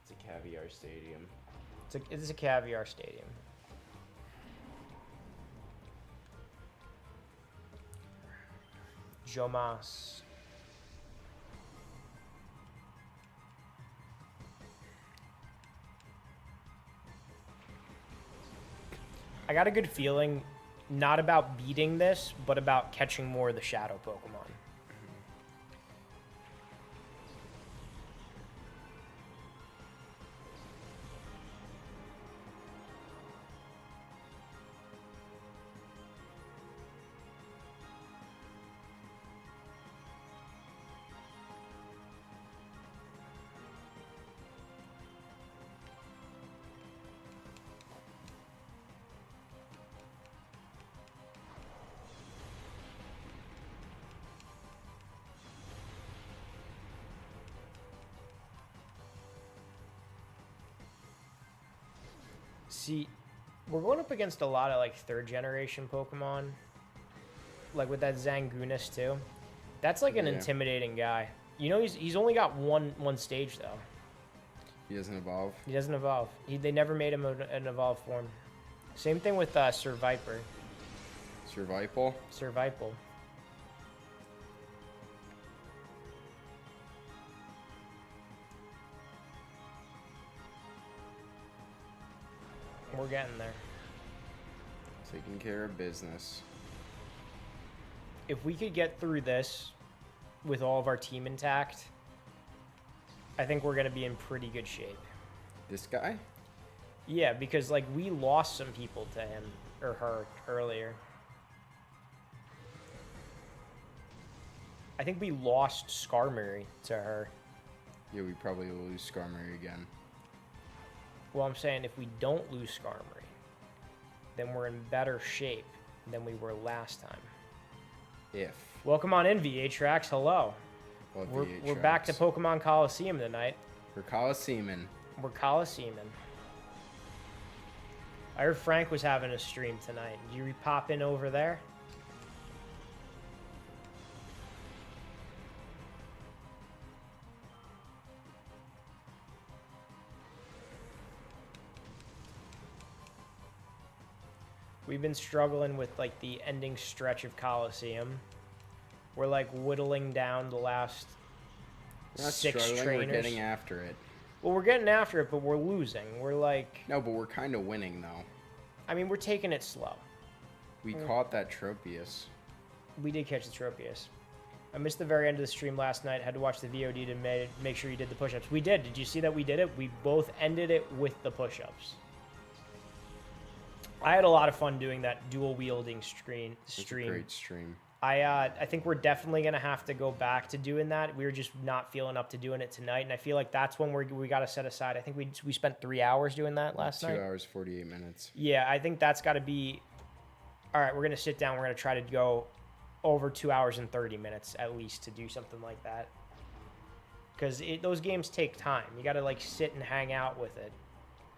It's a caviar stadium. It's a caviar stadium. Jomas. I got a good feeling, not about beating this, but about catching more of the shadow Pokemon. See, we're going up against a lot of like third generation Pokemon. Like with that Zangoonus too. That's like an intimidating guy. You know, he's only got one stage though. He doesn't evolve? He doesn't evolve. They never made him an evolved form. Same thing with Sir Viper. Survival? Sir Vipal. We're getting there. Taking care of business. If we could get through this with all of our team intact, I think we're going to be in pretty good shape. This guy? Yeah, because, like, we lost some people to him or her earlier. I think we lost Skarmory to her. Yeah, we probably will lose Skarmory again. Well, I'm saying if we don't lose Skarmory, then we're in better shape than we were last time. If. Welcome on in, VH-Rax. Hello. We're back to Pokemon Colosseum tonight. We're Colosseuming. We're Colosseuming. I heard Frank was having a stream tonight. Did you pop in over there? We've been struggling with, like, the ending stretch of Colosseum. We're, like, whittling down the last six trainers. We're getting after it. Well, we're getting after it, but we're losing. We're, like... No, but we're kind of winning, though. I mean, we're taking it slow. We caught that Tropius. We did catch the Tropius. I missed the very end of the stream last night. Had to watch the VOD to make sure you did the push-ups. We did. Did you see that we did it? We both ended it with the push-ups. I had a lot of fun doing that dual wielding stream. It's a great stream. I think we're definitely gonna have to go back to doing that. We were just not feeling up to doing it tonight, and I feel like that's when we got to set aside. I think we spent 3 hours doing that last night. 2 hours 48 minutes. Yeah, I think that's got to be. All right, we're gonna sit down. We're gonna try to go over 2 hours and 30 minutes at least to do something like that. Because those games take time. You got to, like, sit and hang out with it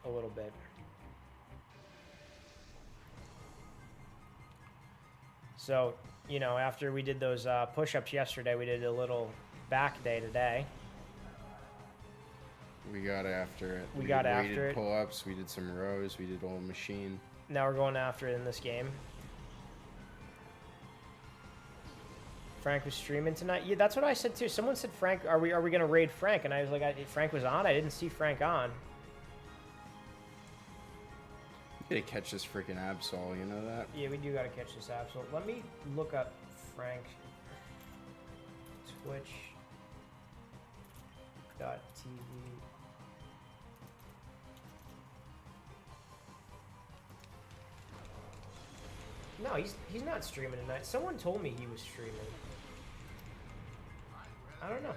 a little bit. So, you know, after we did those push-ups yesterday, we did a little back day today. We got after it. We got after it. Pull-ups. We did some rows. We did old machine. Now we're going after it in this game. Frank was streaming tonight. Yeah, that's what I said too. Someone said, Frank, are we gonna raid Frank? And I was like, Frank was on. I didn't see Frank on. You gotta catch this freaking Absol, you know that? Yeah, we do gotta catch this Absol. Let me look up Frank. Twitch.tv. No, he's not streaming tonight. Someone told me he was streaming. I don't know.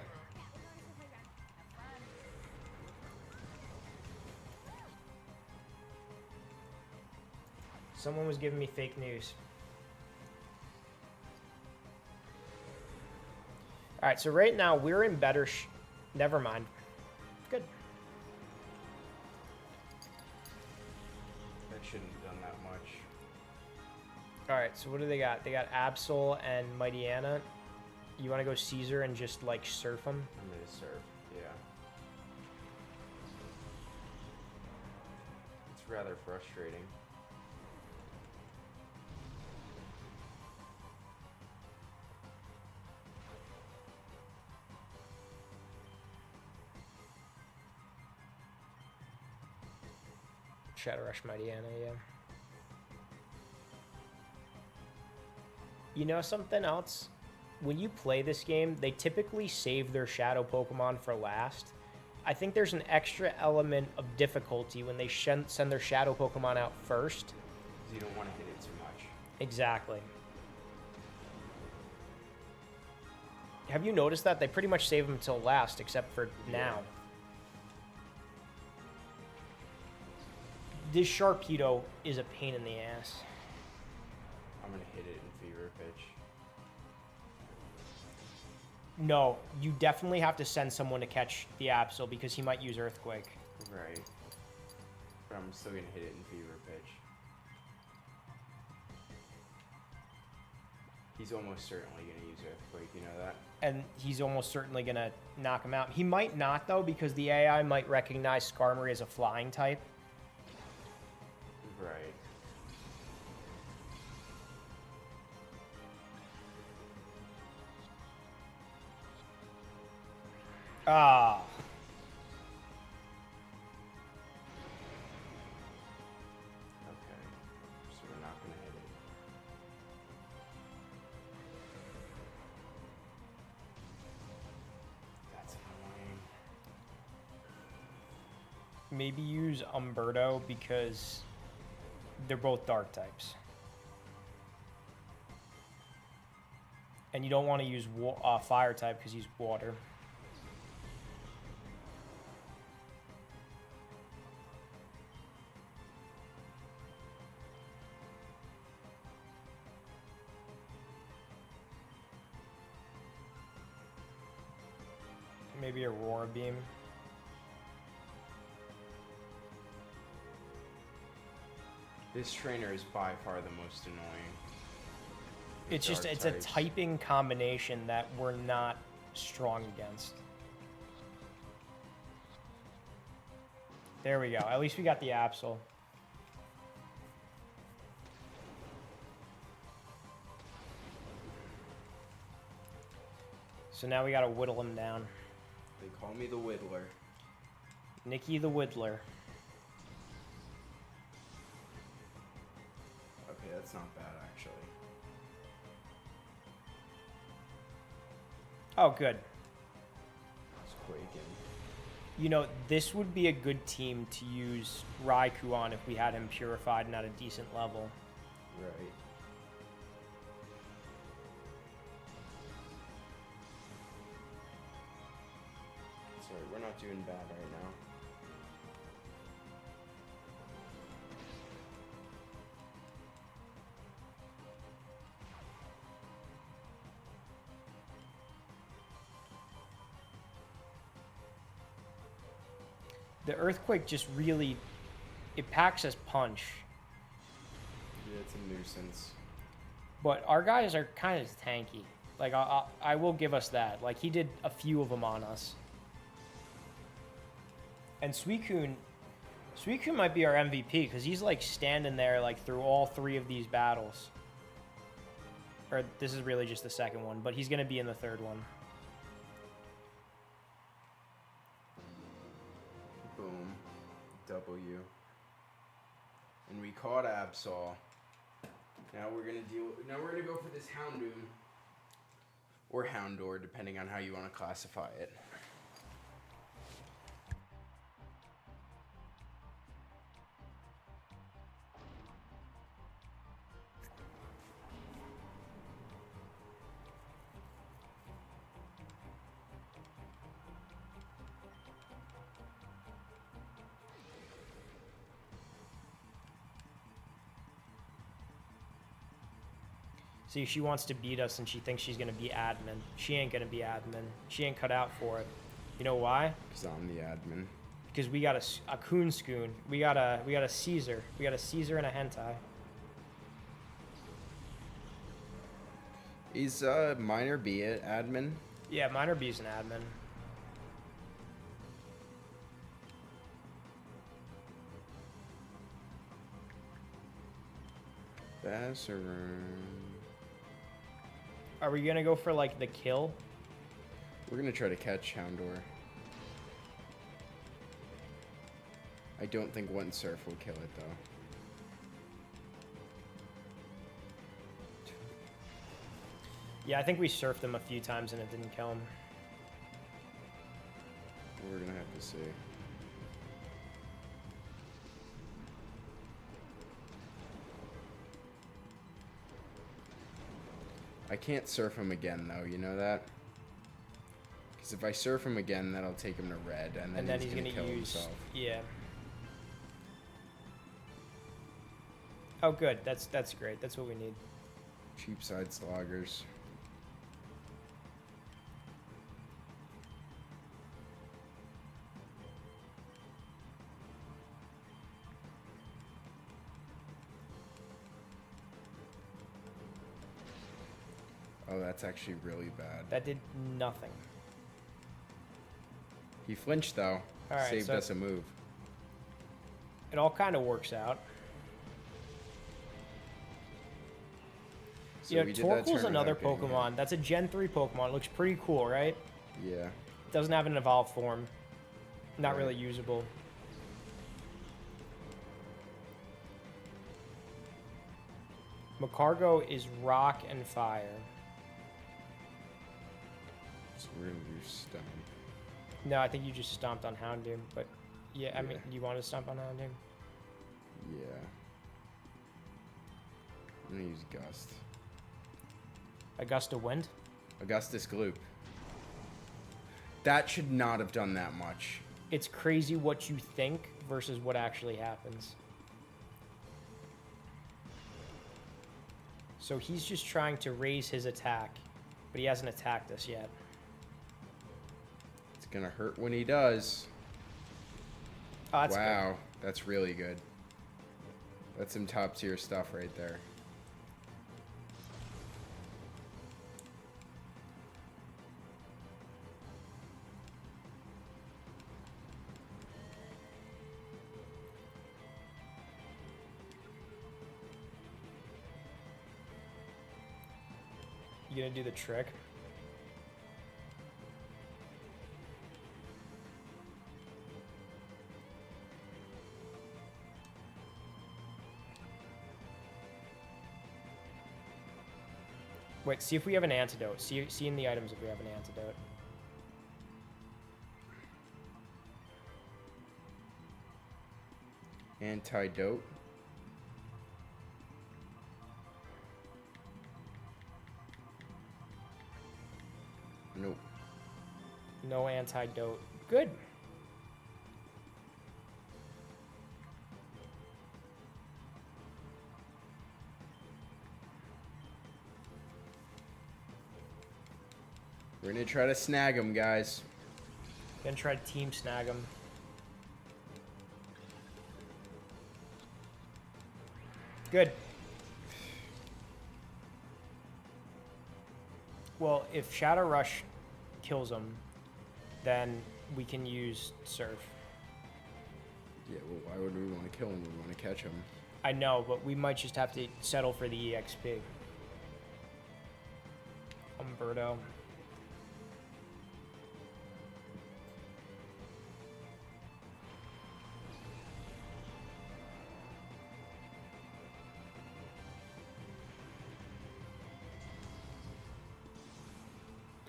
Someone was giving me fake news. All right, so right now we're in better never mind. Good. That shouldn't have done that much. All right, so what do they got? They got Absol and Mighty Anna. You want to go Caesar and just, like, surf them? I'm gonna surf, yeah. It's rather frustrating. Shadow Rush Mighty Anna, yeah. You know something else? When you play this game, they typically save their shadow Pokemon for last. I think there's an extra element of difficulty when they send their shadow Pokemon out first. Because you don't want to hit it too much. Exactly. Have you noticed that? They pretty much save them till last, except for now. This Sharpedo is a pain in the ass. I'm going to hit it in Fever Pitch. No, you definitely have to send someone to catch the Absol because he might use Earthquake. Right. But I'm still going to hit it in Fever Pitch. He's almost certainly going to use Earthquake, you know that? And he's almost certainly going to knock him out. He might not, though, because the AI might recognize Skarmory as a flying type. Right. Ah. maybe use Umberto because they're both dark types. And you don't want to use fire type because he's water. Maybe Aurora Beam. This trainer is by far the most annoying. It's just, it's a typing combination that we're not strong against. There we go. At least we got the Absol. So now we gotta whittle him down. They call me the Whittler. Nicky the Whittler. Okay, that's not bad actually. Oh, good. It's quaking. You know, this would be a good team to use Raikou on if we had him purified and at a decent level. Right. Sorry, we're not doing bad right now. The Earthquake just really, it packs us punch. Yeah, it's a nuisance. But our guys are kind of tanky. Like, I will give us that. Like, he did a few of them on us. And Suicune might be our MVP because he's, like, standing there, like, through all three of these battles. Or this is really just the second one, but he's going to be in the third one. Boom. W. And we caught Absol. Now we're gonna go for this Houndoom. Or Houndour, depending on how you want to classify it. See, she wants to beat us and she thinks she's going to be admin. She ain't going to be admin. She ain't cut out for it. You know why? Because I'm the admin. Because we got a Coonscoon. We got a Caesar. We got a Caesar and a Hentai. Is Minor B an admin? Yeah, Minor B's an admin. Bassaroon. Are we going to go for, like, the kill? We're going to try to catch Houndour. I don't think one surf will kill it, though. Yeah, I think we surfed him a few times and it didn't kill him. We're going to have to see. I can't surf him again, though. You know that? Because if I surf him again, that'll take him to red, and then he's going to kill himself. Yeah. Oh, good. That's great. That's what we need. Cheap side sloggers. Oh, that's actually really bad. That did nothing. He flinched, though. All right, Saved so us a move. it all kind of works out. So You know, Torkoal's another Pokemon. That's a Gen 3 Pokemon. It looks pretty cool, right? Yeah. Doesn't have an evolved form. Not Right. really usable. Macargo is rock and fire. So we're going to do Stomp. No, I think you just stomped on Houndoom, but Yeah, I mean, do you want to stomp on that, dude? Yeah. I'm gonna use Gust. A gust of wind? Augustus Gloop. That should not have done that much. It's crazy what you think versus what actually happens. So he's just trying to raise his attack, but he hasn't attacked us yet. It's gonna hurt when he does. Oh, that's wow, good. that's really good. That's some top tier stuff right there. You gonna do the trick? Wait, see if we have an antidote. See in the items if we have an antidote. Antidote. Nope. No antidote. Good. We're gonna try to snag him, guys. Gonna try to team snag him. Good. Well, if Shadow Rush kills him, then we can use Surf. Yeah, well, why would we want to kill him? We want to catch him. I know, but we might just have to settle for the EXP. Umberto.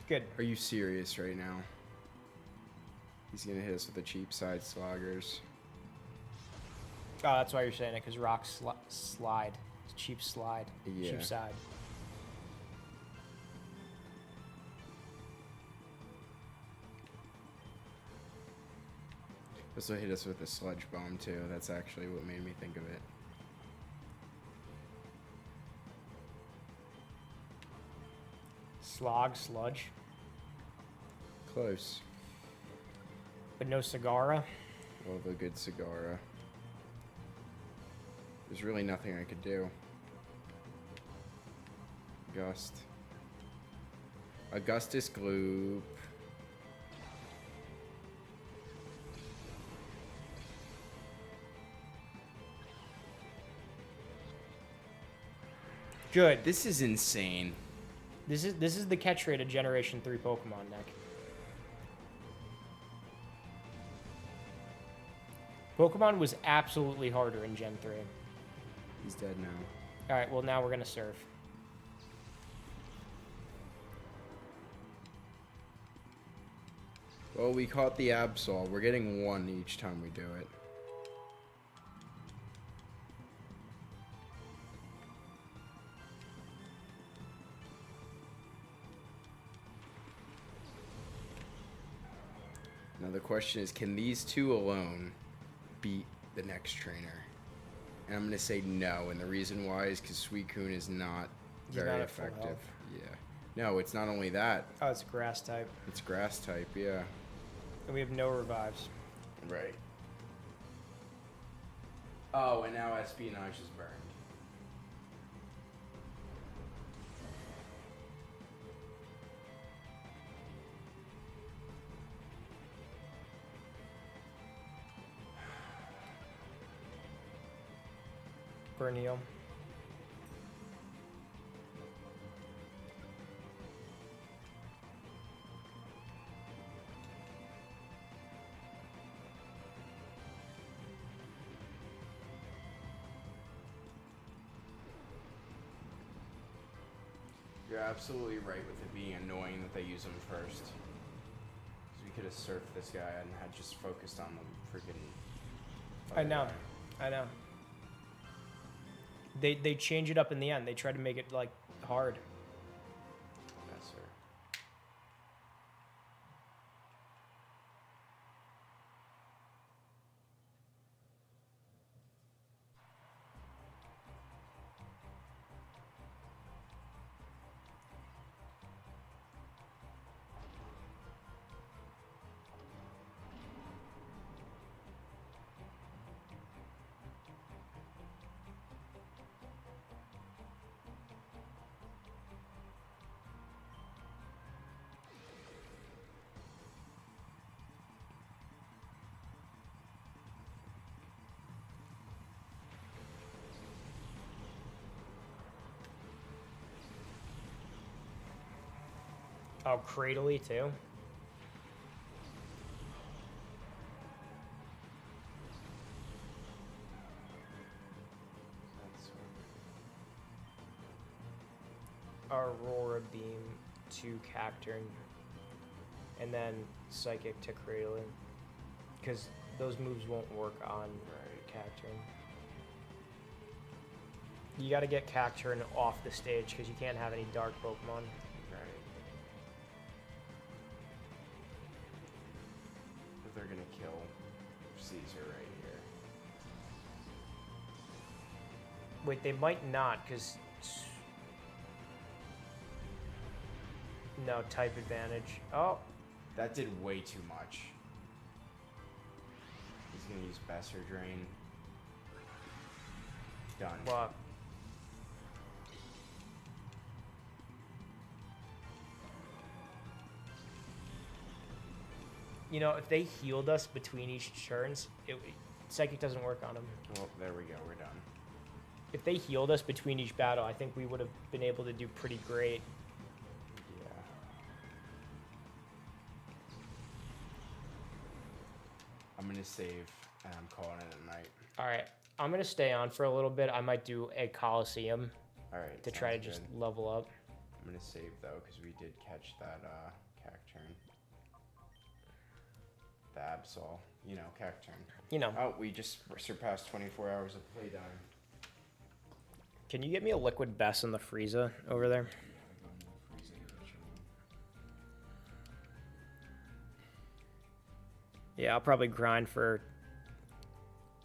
Good. Are you serious right now? He's gonna hit us with the cheap side sloggers. Oh, that's why you're saying it, because rock slide. It's cheap slide. Yeah. Cheap side. This will hit us with a sludge bomb too. That's actually what made me think of it. Sludge. Close. But no Sagara. Well, the good Sagara. There's really nothing I could do. Gust. Augustus Gloop. Good. This is insane. This is the catch rate of Generation 3 Pokemon, Nick. Pokemon was absolutely harder in Gen 3. He's dead now. Alright, well now we're gonna Surf. Well, we caught the Absol. We're getting one each time we do it. Now the question is, can these two alone beat the next trainer? And I'm going to say no, and the reason why is because Suicune is not very not at full effective. health. Yeah. No, it's not only that. Oh, it's Grass type. It's grass type, yeah. And we have no revives. Right. Oh, and now Espionage is burned. Burneo. You're absolutely right with it being annoying that they use them first. 'Cause we could should have surfed this guy and had just focused on the freaking. I know. I know. They change it up in the end. They try to make it like hard. Yes, sir. Oh, cradly too. That's Aurora Beam to Cacturn, and then Psychic to Cradling, because those moves won't work on Cacturn. You got to get Cacturn off the stage because you can't have any dark Pokemon. right. They're gonna kill Caesar right here. Wait, they might not because no type advantage. Oh, That did way too much. He's gonna use Besser Drain. Done. well. You know, if they healed us between each turns, Psychic doesn't work on them. Well, there we go. We're done. If they healed us between each battle, I think we would have been able to do pretty great. Yeah. I'm gonna save, and I'm calling it a night. All right, I'm gonna stay on for a little bit. I might do a Colosseum All right. to try to sounds just good. level up. I'm gonna save though, because we did catch that Cacturn. The Absol, you know, Cacturn. You know, Oh, we just surpassed 24 hours of playtime. can you get me a liquid Bess in the Frieza over there? Yeah, I'll probably grind for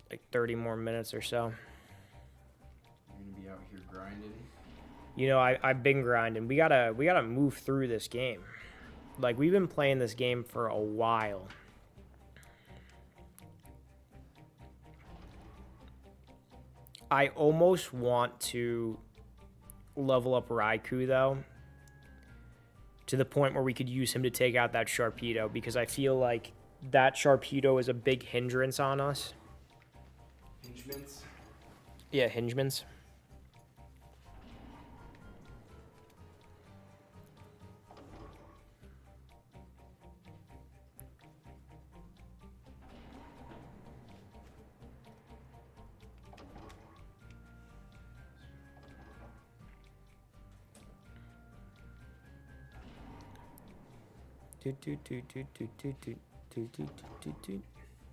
like 30 more minutes or so. You're gonna be out here grinding. You know, I've been grinding. We gotta move through this game. Like, we've been playing this game for a while. I almost want to level up Raikou, though, to the point where we could use him to take out that Sharpedo, because I feel like that Sharpedo is a big hindrance on us. Hingements. Yeah, hingements.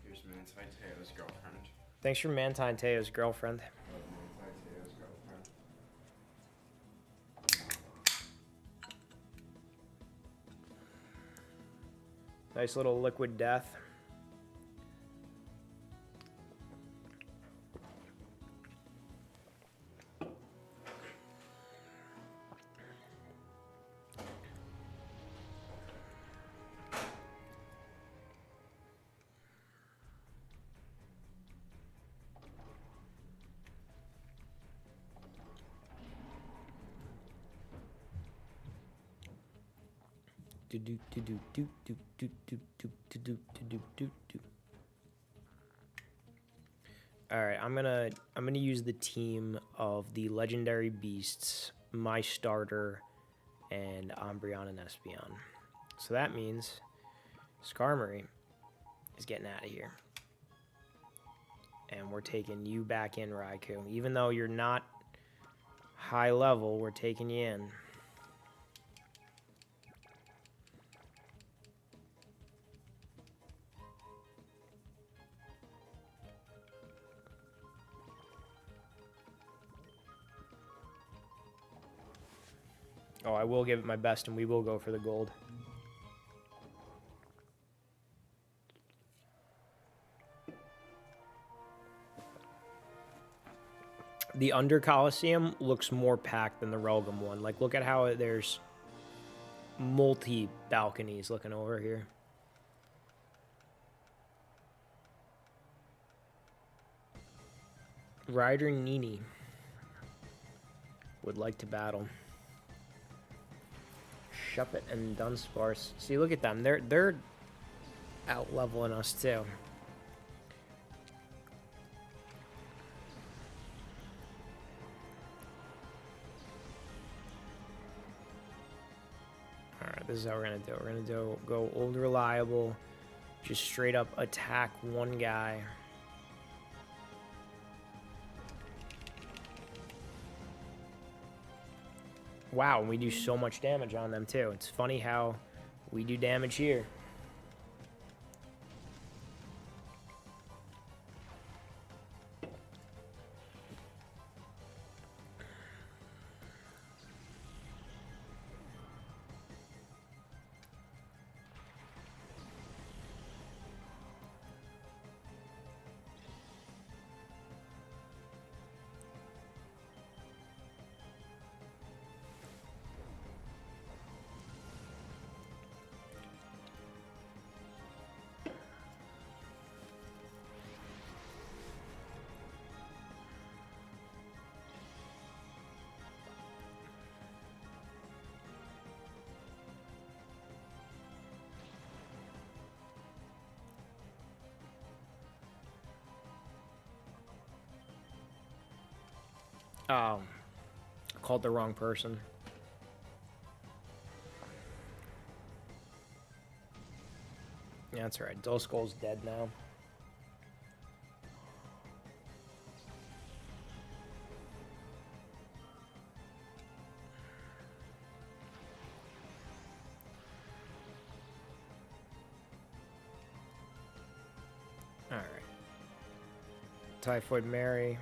Here's Manti-Teo's girlfriend. Thanks for Mantine Teo's girlfriend. Manti-Teo's girlfriend. Nice little liquid death. All right, I'm gonna use the team of the legendary beasts, my starter, and Umbreon and Espeon. So that means Skarmory is getting out of here, and we're taking you back in, Raikou. Even though you're not high level, we're taking you in. Oh, I will give it my best, and we will go for the gold. The Under Colosseum looks more packed than the Relgam one. Like, look at how there's multi-balconies looking over here. Ryder Nini would like to battle. Shuppet and Dunsparce. See, look at them. They're out leveling us too. All right, this is how we're gonna do it. We're gonna go old reliable, just straight up attack one guy. Wow, we do so much damage on them too. It's funny how we do damage here. Oh, called the wrong person. Yeah, that's right. Duskull's dead now. All right. Typhoid Mary.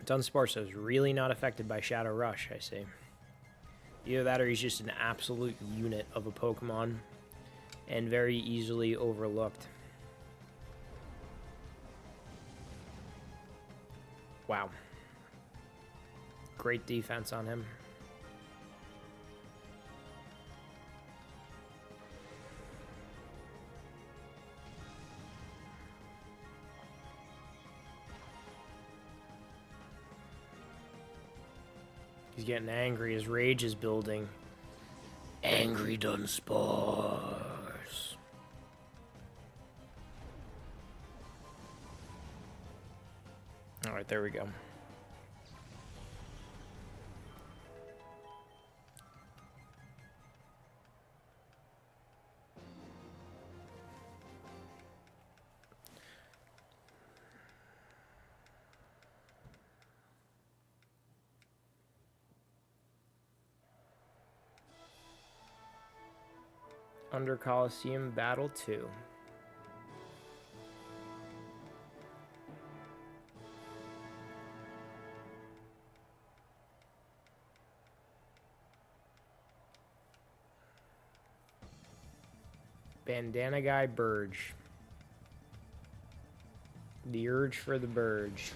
Dunsparce is really not affected by Shadow Rush, I see. Either that or he's just an absolute unit of a Pokemon and very easily overlooked. Wow. Great defense on him. He's getting angry. His rage is building. Angry Dunsparce. All right, there we go. Under Colosseum Battle 2. Bandana Guy Burge. The urge for the Burge.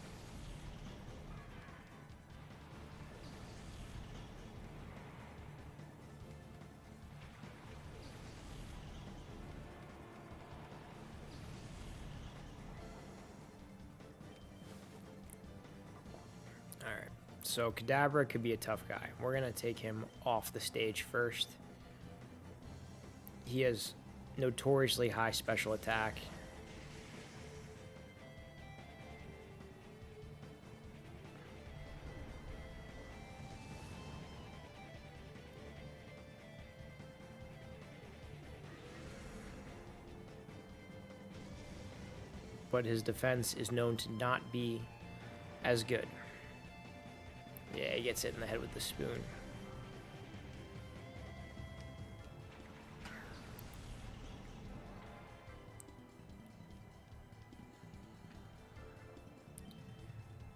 Alright, so Kadabra could be a tough guy. We're going to take him off the stage first. He has notoriously high special attack. but his defense is known to not be as good. Yeah, he gets hit in the head with the spoon.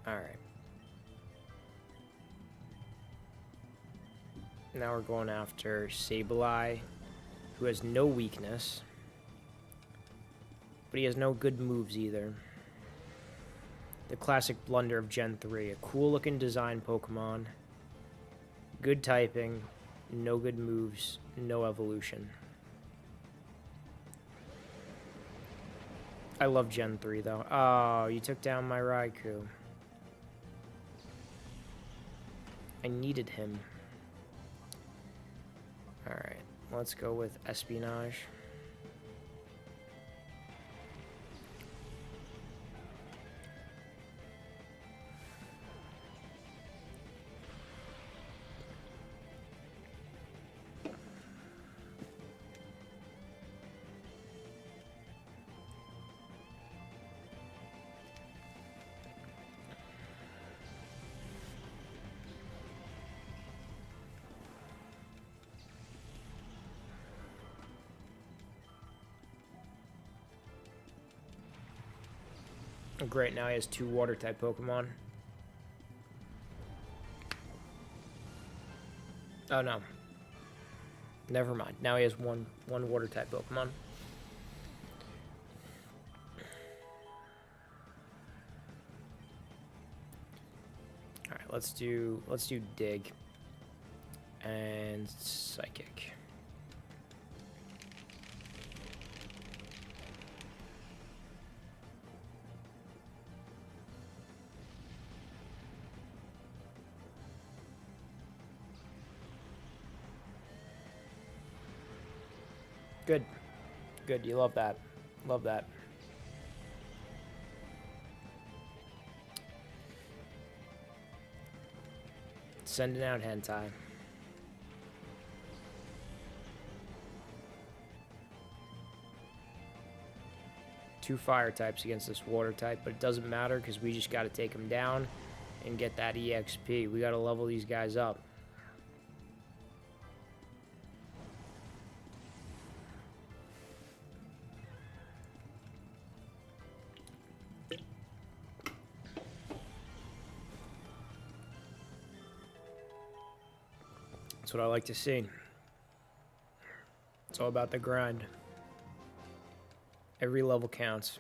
Alright. Now we're going after Sableye, who has no weakness. But he has no good moves either. The classic blunder of Gen 3. A cool looking design Pokemon. Good typing. No good moves. No evolution. I love Gen 3 though. Oh, you took down my Raikou. I needed him. Alright, let's go with Espionage. Oh, great, now he has 2 water-type Pokemon. Oh, no. Never mind. Now he has one water-type Pokemon. Alright, let's do Dig. And Psychic. Good. Good. You love that. Love that. Sending out Hentai. Two fire types against this water type, but it doesn't matter because we just got to take them down and get that EXP. We got to level these guys up. That's what I like to see. It's all about the grind. Every level counts.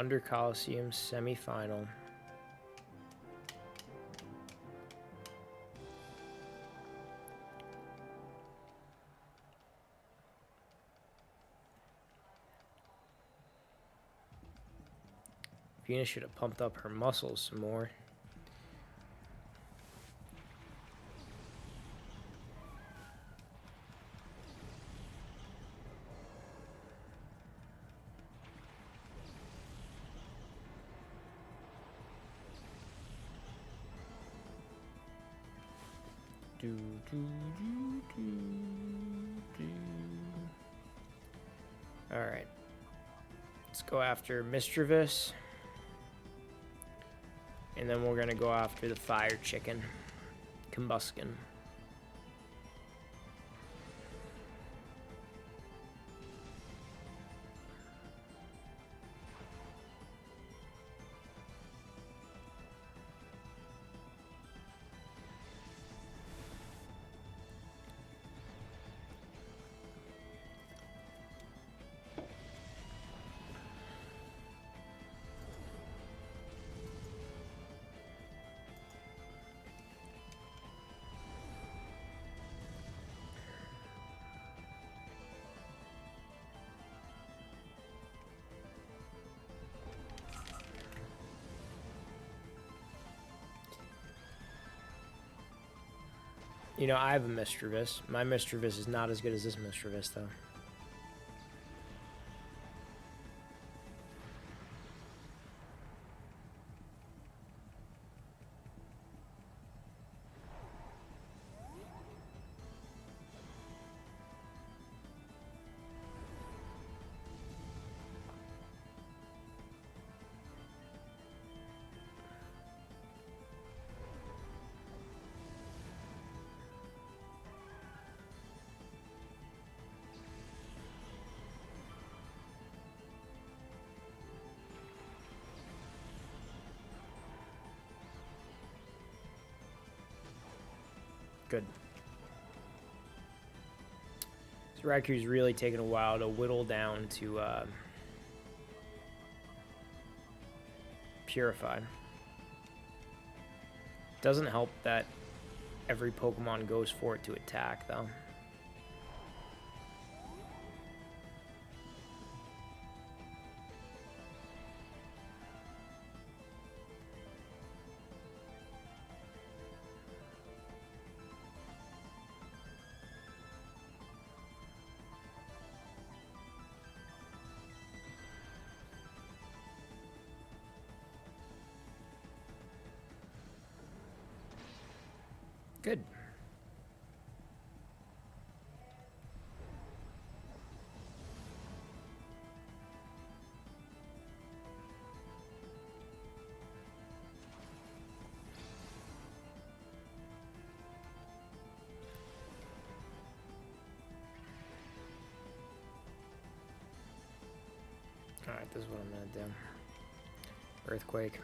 Under Colosseum semi-final. Venus should have pumped up her muscles some more. Alright. Let's go after Mischievous. And then we're going to go after the fire chicken. Combuskin. You know, I have a Mischievous. My Mischievous is not as good as this Mischievous, though. Good. So Raiku's really taking a while to whittle down to Purify. Doesn't help that every Pokemon goes for it to attack, though. Good. Alright, this is what I'm gonna do. Earthquake.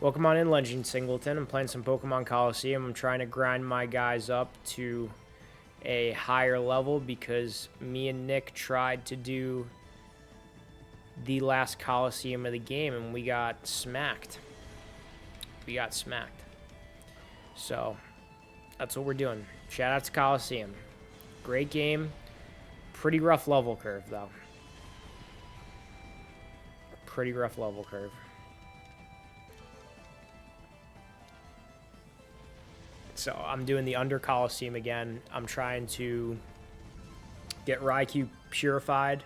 Welcome on in, Legend Singleton. I'm playing some Pokemon Colosseum. I'm trying to grind my guys up to a higher level because me and Nick tried to do the last Colosseum of the game and we got smacked. We got smacked. So, that's what we're doing. Shout out to Colosseum. Great game. Pretty rough level curve, though. Pretty rough level curve. So I'm doing the Under Colosseum again. I'm trying to get Raikou purified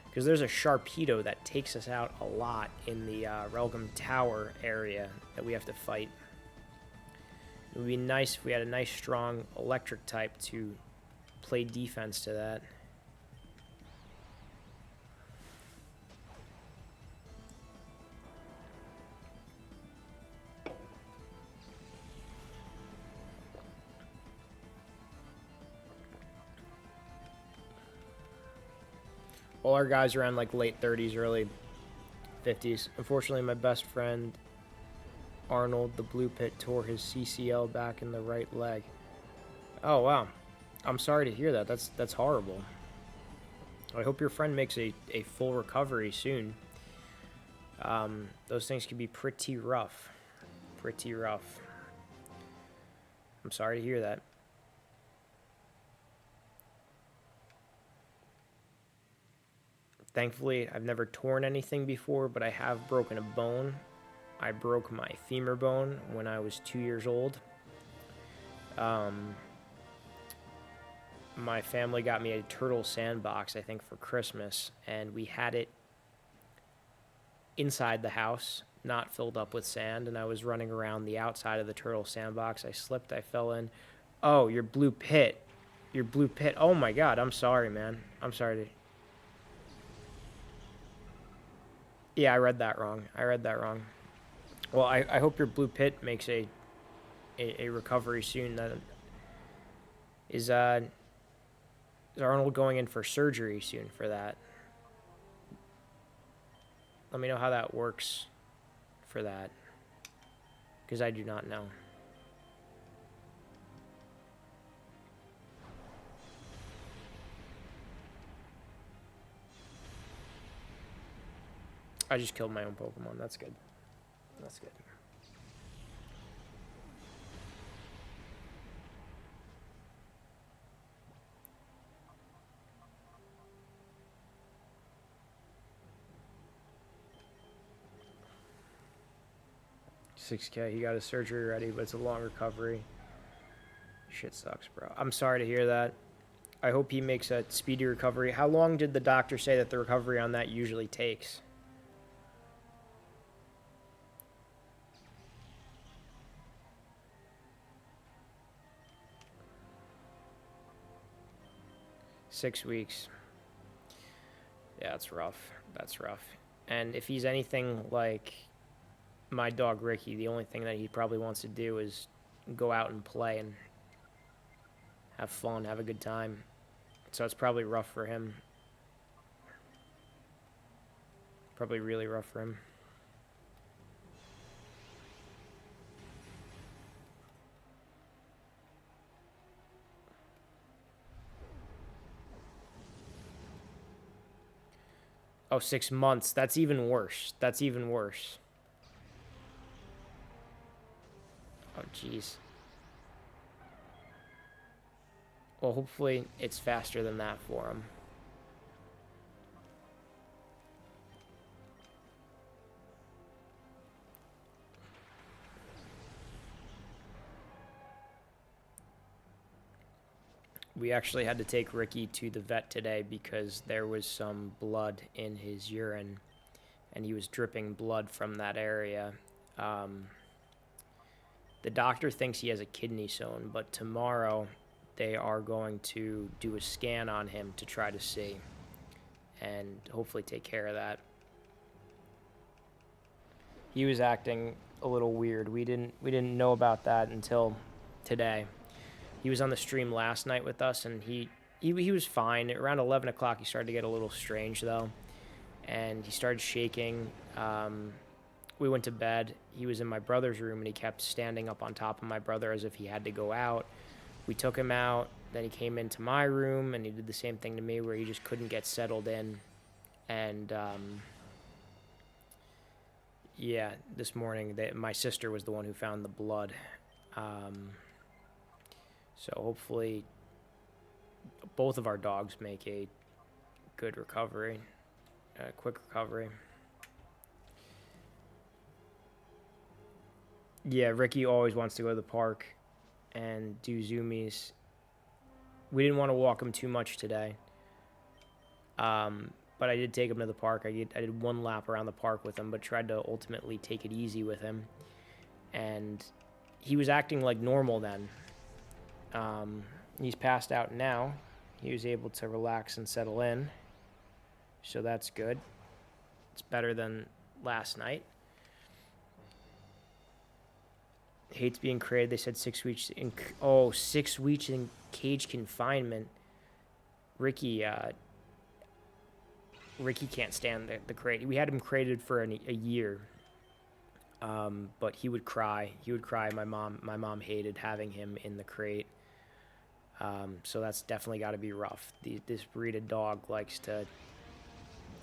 because there's a Sharpedo that takes us out a lot in the Relgam Tower area that we have to fight. It would be nice if we had a nice strong electric type to play defense to that. All our guys are around like late 30s, early 50s. Unfortunately, my best friend, Arnold, the Blue Pit, tore his CCL back in the right leg. Oh, wow. I'm sorry to hear that. That's horrible. I hope your friend makes a full recovery soon. Those things can be pretty rough. Pretty rough. I'm sorry to hear that. Thankfully, I've never torn anything before, but I have broken a bone. I broke my femur bone when I was 2 years old. My family got me a turtle sandbox, I think, for Christmas, and we had it inside the house, not filled up with sand, and I was running around the outside of the turtle sandbox. I slipped, I fell in. Oh, your Blue Pit. Your Blue Pit. Oh my God, I'm sorry, man. I'm sorry to... Yeah, I read that wrong. I read that wrong. Well, I hope your Blue Pit makes a recovery soon. That is Arnold going in for surgery soon for that? Let me know how that works for that, because I do not know. I just killed my own Pokemon. That's good. That's good. $6K. He got his surgery ready, but it's a long recovery. Shit sucks, bro. I'm sorry to hear that. I hope he makes a speedy recovery. How long did the doctor say that the recovery on that usually takes? Six weeks. Yeah, that's rough. That's rough. And if he's anything like my dog Ricky, the only thing that he probably wants to do is go out and play and have fun, have a good time. So it's probably rough for him. Probably really rough for him. Oh, 6 months. That's even worse. That's even worse. Oh, jeez. Well, hopefully it's faster than that for him. We actually had to take Ricky to the vet today because there was some blood in his urine, and he was dripping blood from that area. Um, the doctor thinks he has a kidney stone, but tomorrow they are going to do a scan on him to try to see and hopefully take care of that. He was acting a little weird. We didn't know about that until today. He was on the stream last night with us, and he was fine. Around 11 o'clock, he started to get a little strange, though, and he started shaking. We went to bed. He was in my brother's room, and he kept standing up on top of my brother as if he had to go out. We took him out. Then he came into my room, and he did the same thing to me where he just couldn't get settled in. And, yeah, this morning, my sister was the one who found the blood. So hopefully both of our dogs make a good recovery, a quick recovery. Yeah, Ricky always wants to go to the park and do zoomies. We didn't want to walk him too much today, but I did take him to the park. I did one lap around the park with him, but tried to ultimately take it easy with him. And he was acting like normal then. He's passed out now. He was able to relax and settle in, so that's good. It's better than last night. Hates being crated. They said 6 weeks in. 6 weeks in cage confinement. Ricky can't stand the crate. We had him crated for a year, but he would cry. My mom hated having him in the crate. So that's definitely got to be rough. This breed of dog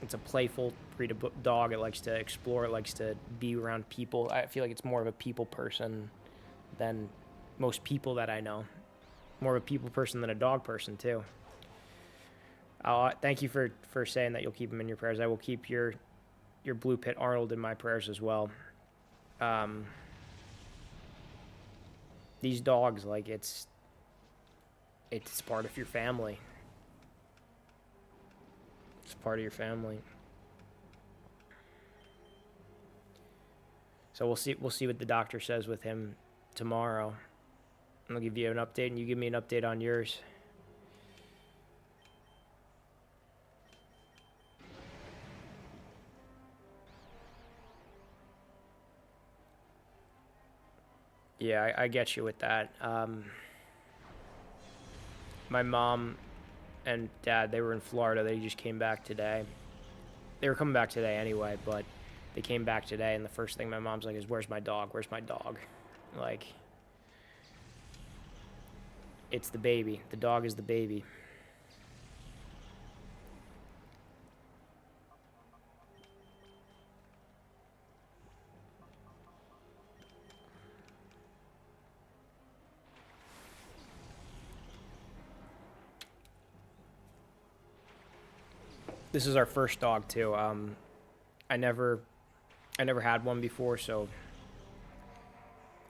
it's a playful breed of dog. It likes to explore. It likes to be around people. I feel like it's more of a people person than most people that I know. More of a people person than a dog person, too. Thank you for saying that you'll keep him in your prayers. I will keep your Blue Pit Arnold in my prayers as well. These dogs, it's part of your family. It's part of your family. So we'll see what the doctor says with him tomorrow. I'll give you an update, and you give me an update on yours. Yeah, I get you with that. My mom and dad, they were in Florida. They just came back today. They were coming back today anyway, but they came back today, and the first thing my mom's like is, "Where's my dog? Where's my dog?" Like, it's the baby. The dog is the baby. This is our first dog too. I never had one before, so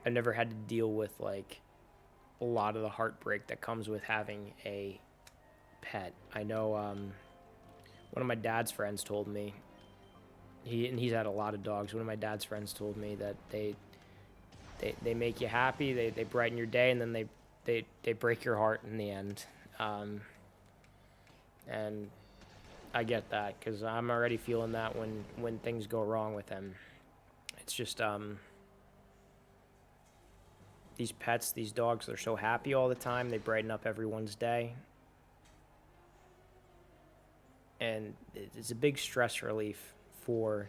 I never had to deal with like a lot of the heartbreak that comes with having a pet. I know one of my dad's friends told me he's had a lot of dogs. One of my dad's friends told me that they make you happy, they brighten your day, and then they break your heart in the end. And I get that because I'm already feeling that when things go wrong with him. It's just these pets, these dogs, they're so happy all the time. They brighten up everyone's day. And it's a big stress relief for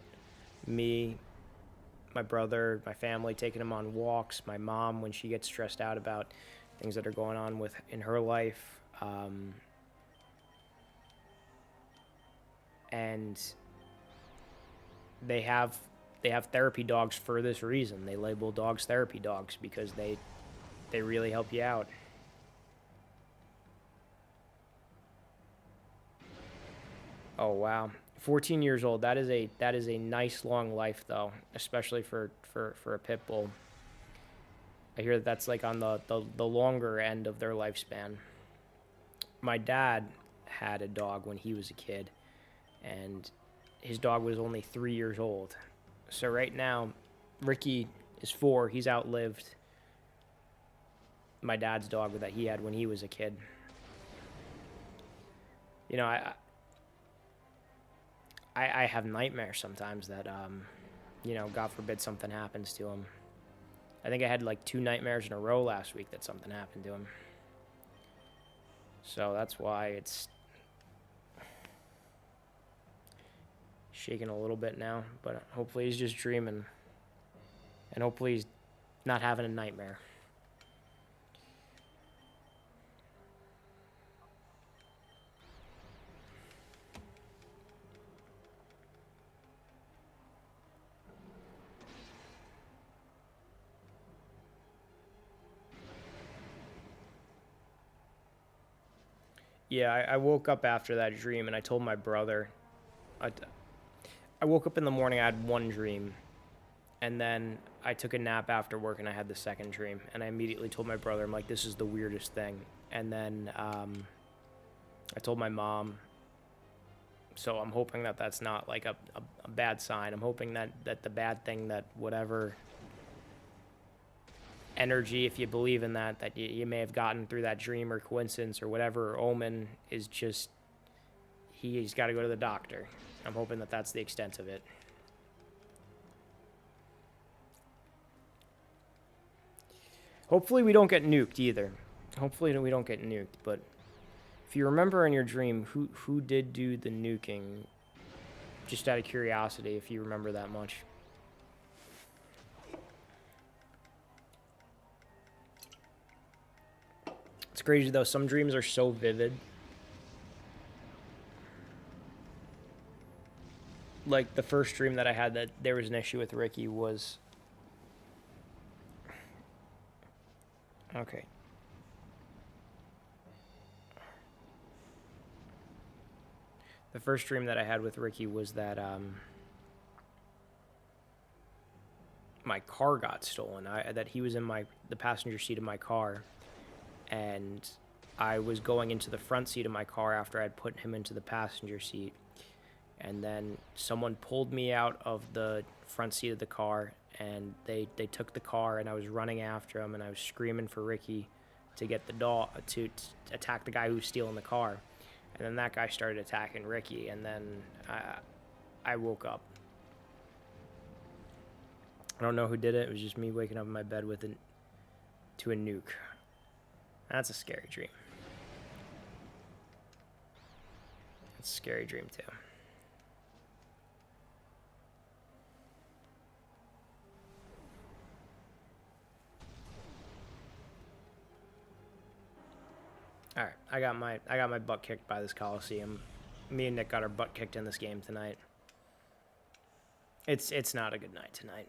me, my brother, my family, taking them on walks, my mom when she gets stressed out about things that are going on in her life. And they have therapy dogs for this reason. They label dogs therapy dogs because they really help you out. Oh wow, 14 years old. That is a nice long life though, especially for a pit bull. I hear that that's like on the longer end of their lifespan. My dad had a dog when he was a kid, and his dog was only 3 years old. So right now, Ricky is 4. He's outlived my dad's dog that he had when he was a kid. You know, I have nightmares sometimes that, you know, God forbid something happens to him. I think I had like 2 nightmares in a row last week that something happened to him. So that's why it's shaking a little bit now, but hopefully he's just dreaming. And hopefully he's not having a nightmare. Yeah, I woke up after that dream and I told my brother. I woke up in the morning, I had one dream. And then I took a nap after work and I had the second dream. And I immediately told my brother, I'm like, this is the weirdest thing. And then I told my mom. So I'm hoping that that's not like a bad sign. I'm hoping that the bad thing, that whatever energy, if you believe in that you may have gotten through that dream or coincidence or whatever, or omen, is just, he's got to go to the doctor. I'm hoping that that's the extent of it. Hopefully we don't get nuked either. Hopefully we don't get nuked, but if you remember in your dream, who did do the nuking? Just out of curiosity, if you remember that much. It's crazy though, some dreams are so vivid. Like the first dream that I had that there was an issue with Ricky was... Okay. The first dream that I had with Ricky was that my car got stolen. That he was in the passenger seat of my car, and I was going into the front seat of my car after I'd put him into the passenger seat, and then someone pulled me out of the front seat of the car, and they took the car, and I was running after him, and I was screaming for Ricky to get the dog to attack the guy who was stealing the car. And then that guy started attacking Ricky, and then I woke up. I don't know who did it. It was just me waking up in my bed to a nuke. That's a scary dream. It's a scary dream, too. All right, I got my butt kicked by this Colosseum. Me and Nick got our butt kicked in this game tonight. It's not a good night tonight.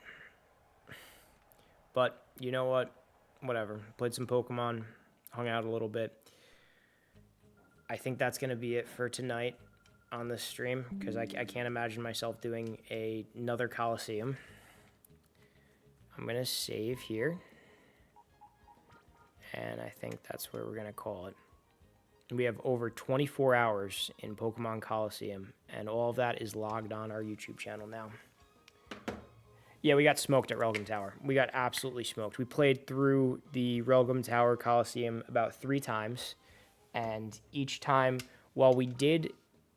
But you know what? Whatever. Played some Pokemon, hung out a little bit. I think that's gonna be it for tonight on this stream, because I can't imagine myself doing another Colosseum. I'm gonna save here, and I think that's where we're gonna call it. We have over 24 hours in Pokemon Colosseum, and all of that is logged on our YouTube channel now. Yeah, we got smoked at Relgam Tower. We got absolutely smoked. We played through the Relgam Tower Colosseum about 3 times, and each time, while we did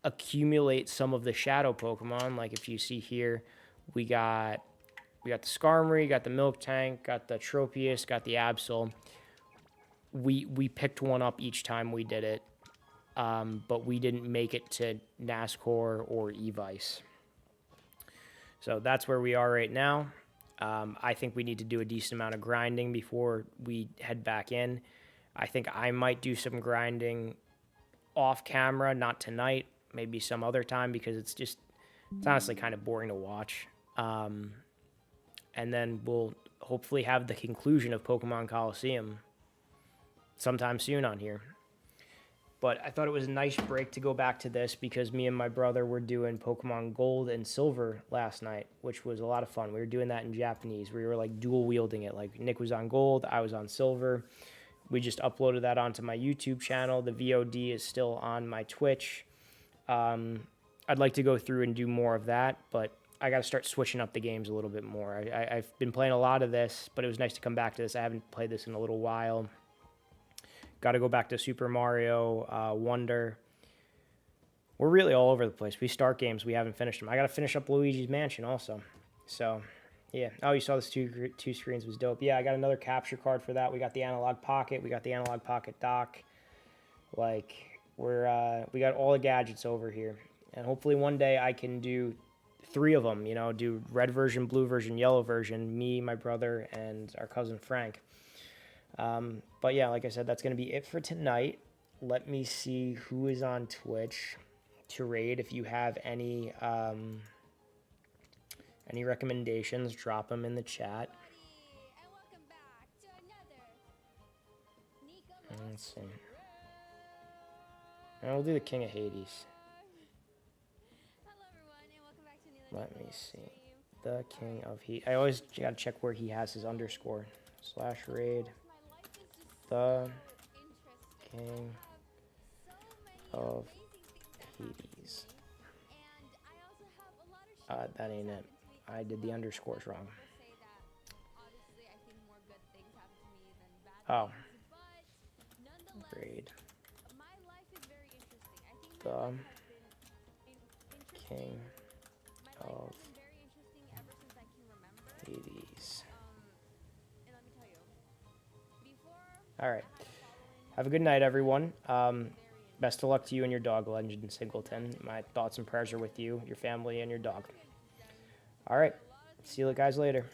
accumulate some of the shadow Pokemon, like if you see here, we got the Skarmory, got the Milk Tank, got the Tropius, got the Absol. We picked one up each time we did it, but we didn't make it to NASCAR or Evice. So that's where we are right now. I think we need to do a decent amount of grinding before we head back in. I think I might do some grinding off camera, not tonight, maybe some other time, because it's just, It's honestly kind of boring to watch. And then we'll hopefully have the conclusion of Pokemon Colosseum sometime soon on here. But I thought it was a nice break to go back to this because me and my brother were doing Pokemon Gold and Silver last night, which was a lot of fun. We were doing that in Japanese. We were like dual wielding it. Like Nick was on Gold, I was on Silver. We just uploaded that onto my YouTube channel. The VOD is still on my Twitch. I'd like to go through and do more of that, but I got to start switching up the games a little bit more. I've been playing a lot of this, but it was nice to come back to this. I haven't played this in a little while. Got to go back to Super Mario Wonder. We're really all over the place. We start games, we haven't finished them. I got to finish up Luigi's Mansion also. So, yeah. Oh, you saw this two screens was dope. Yeah, I got another capture card for that. We got the Analog Pocket. We got the Analog Pocket dock. Like, we got all the gadgets over here. And hopefully one day I can do 3 of them, you know, do red version, blue version, yellow version, me, my brother, and our cousin Frank. But yeah, like I said, that's going to be it for tonight. Let me see who is on Twitch to raid. If you have any recommendations, drop them in the chat. Let's see. And we'll do the King of Hades. Let me see. The King of Hades. I always got to check where he has his underscore. /raid. The King of Hades. That ain't it. I did the underscores wrong. Oh. Raid. The King of Hades. All right. Have a good night, everyone. Best of luck to you and your dog, Legend Singleton. My thoughts and prayers are with you, your family, and your dog. All right. See you guys later.